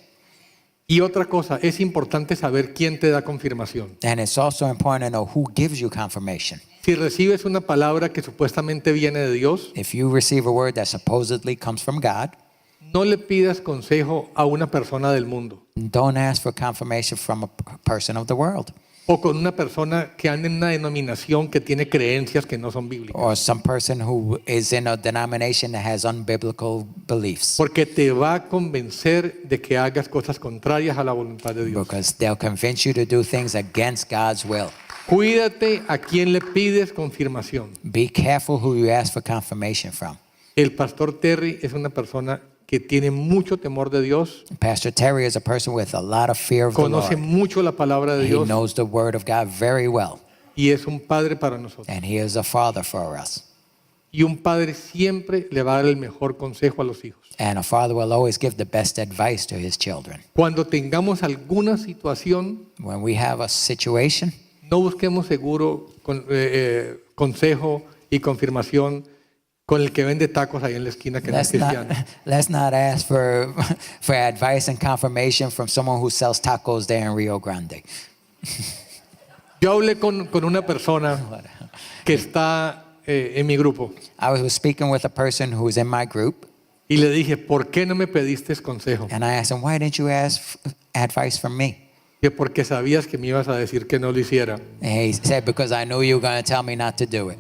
Y otra cosa, es importante saber quién te da confirmación. And it's also important to know who gives you confirmation. Si recibes una palabra que supuestamente viene de Dios, If you receive a word that supposedly comes from God, no le pidas consejo a una persona del mundo don't ask for confirmation from a person of the world o con una persona que anda en una denominación que tiene creencias que no son bíblicas, or some person who is in a denomination that has unbiblical beliefs, porque te va a convencer de que hagas cosas contrarias a la voluntad de Dios. because they'll convince you to do things against God's will. Cuídate a quien le pides confirmación. Be careful who you ask for confirmation from. El pastor Terry es una persona que tiene mucho temor de Dios, Pastor Terry is a person with a lot of fear of the conoce Lord. mucho la palabra de He Dios knows the word of God very well, y es un padre para nosotros. and he is a father for us. Y un padre siempre le va a dar el mejor consejo a los hijos. And a father will always give the best advice to his children. Cuando tengamos alguna situación, When we have a situation, no busquemos consejo y confirmación con el que vende tacos ahí en la esquina que no es cristiano. let's not ask for, for advice and confirmation from someone who sells tacos there in Rio Grande. Yo hablé con una persona que está en mi grupo I was speaking with a person who's in my group, y le dije, ¿por qué no me pediste consejo? and I asked him, why didn't you ask advice from me? Que porque sabías que me ibas a decir que no lo hiciera. And he said, because I knew you were going to tell me not to do it.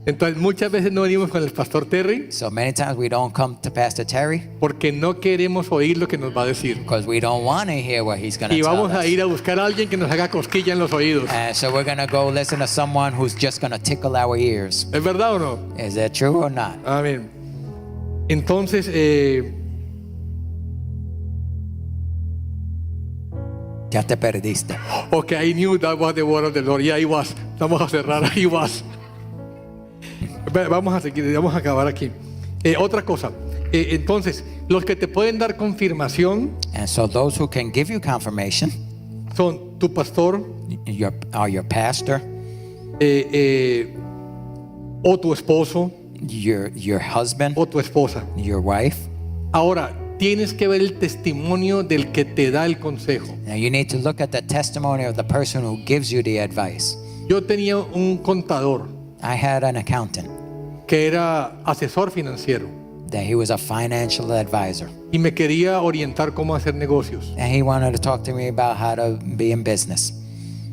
Entonces muchas veces no venimos con el pastor Terry So many times we don't come to Pastor Terry porque no queremos oír lo que nos va a decir. because we don't want to hear what he's going to Y tell vamos a us. ir a buscar a alguien que nos haga cosquilla en los oídos. And so we're going to go listen to someone who's just going to tickle our ears. ¿Es verdad o no? Is that true or not? Amén. Entonces, Ya te perdiste. okay, I knew that was the word of the Lord. Yeah, it was. Vamos a cerrar, ahí was. Vamos a seguir, vamos a acabar aquí. Otra cosa. Entonces, los que te pueden dar confirmación And so those who can give you confirmation son tu pastor are your pastor, o tu esposo your husband, o tu esposa. your wife. Ahora, tienes que ver el testimonio del que te da el consejo. Now you need to look at the testimony of the person who gives you the advice. Yo tenía un contador I had an accountant que era asesor financiero that he was a financial advisor, y me quería orientar cómo hacer negocios, and he wanted to talk to me about how to be in business.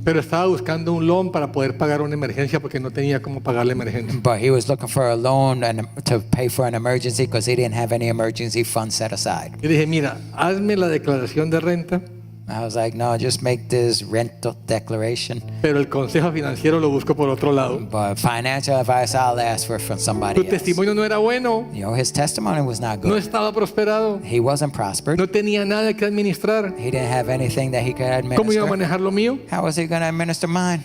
pero estaba buscando un loan para poder pagar una emergencia porque no tenía cómo pagar la emergencia. But he was looking for a loan and to pay for an emergency because he didn't have any emergency fund set aside. Y dije, mira, hazme la declaración de renta, I was like, no, just make this rental declaration. pero el consejo financiero lo busco por otro lado. But financial advice, I'll ask for from Tu somebody else. testimonio no era bueno, You know, his testimony was not no good. estaba prosperado, He wasn't prospered. no tenía nada que administrar. He didn't have anything that he could ¿Cómo iba a administer. manejar lo mío? How was he going to administer mine?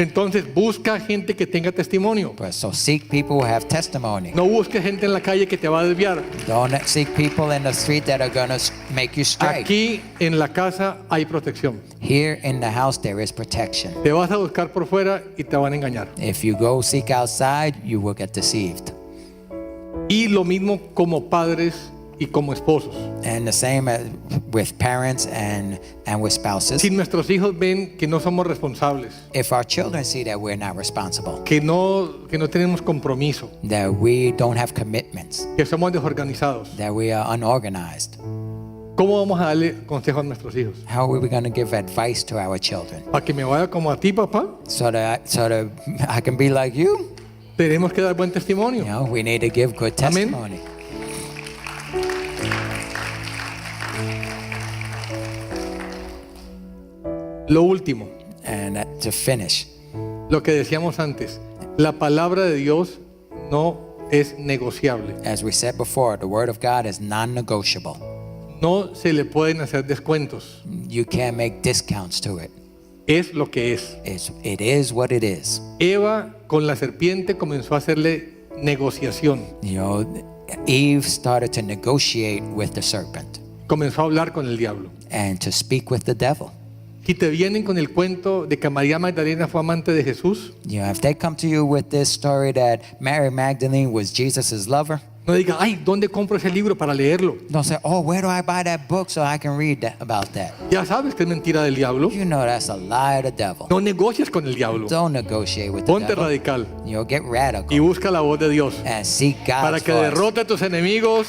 Entonces busca gente que tenga testimonio. But so seek people who have testimony. No busques gente en la calle que te va a desviar. Don't seek people in the street that are going to make you stray. Aquí en la casa hay protección. Here in the house, there is protection. Te vas a buscar por fuera y te van a engañar. If you go seek outside, you will get deceived. Y lo mismo como padres y como esposos. And the same with parents and with spouses. Si nuestros hijos ven que no somos responsables, If our children see that we're not responsible, que no tenemos compromiso, that we don't have commitments, que somos desorganizados, that we are unorganized, ¿cómo vamos a darle consejo a nuestros hijos? how are we going to give advice to our children? ¿Para que me vaya como a ti, papá? So that I can be like you? Tenemos que dar buen You testimonio. know, we need to give good Amen. testimony. Lo último, And to finish, lo que decíamos antes, la palabra de Dios no es negociable. as we said before, the word of God is non-negotiable. No se le pueden hacer descuentos. You can't make discounts to it. Es lo que es. It is what it is. Eva con la serpiente comenzó a hacerle negociación. You know, Eve started to negotiate with the serpent Comenzó a hablar con el diablo. and to speak with the devil. Si te vienen con el cuento de que María Magdalena fue amante de Jesús, You know, if they come to you with this story that Mary Magdalene was Jesus' lover, no diga, ay, ¿dónde compro ese libro para leerlo? don't say, oh, where do I buy that book so I can read about that? Ya sabes que es mentira del diablo. You know that's a lie of the devil. No negocies con el diablo. Don't negotiate with the Ponte devil. radical You know, get radical y busca la voz de Dios and seek para God's que voice. derrote a tus enemigos,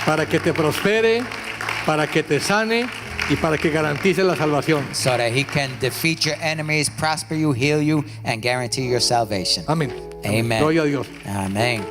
para que te prospere, para que te sane y para que garantice la salvación. So that he can defeat your enemies, prosper you, heal you, and guarantee your salvation. Amén. Amen. Gloria a Dios. Amen.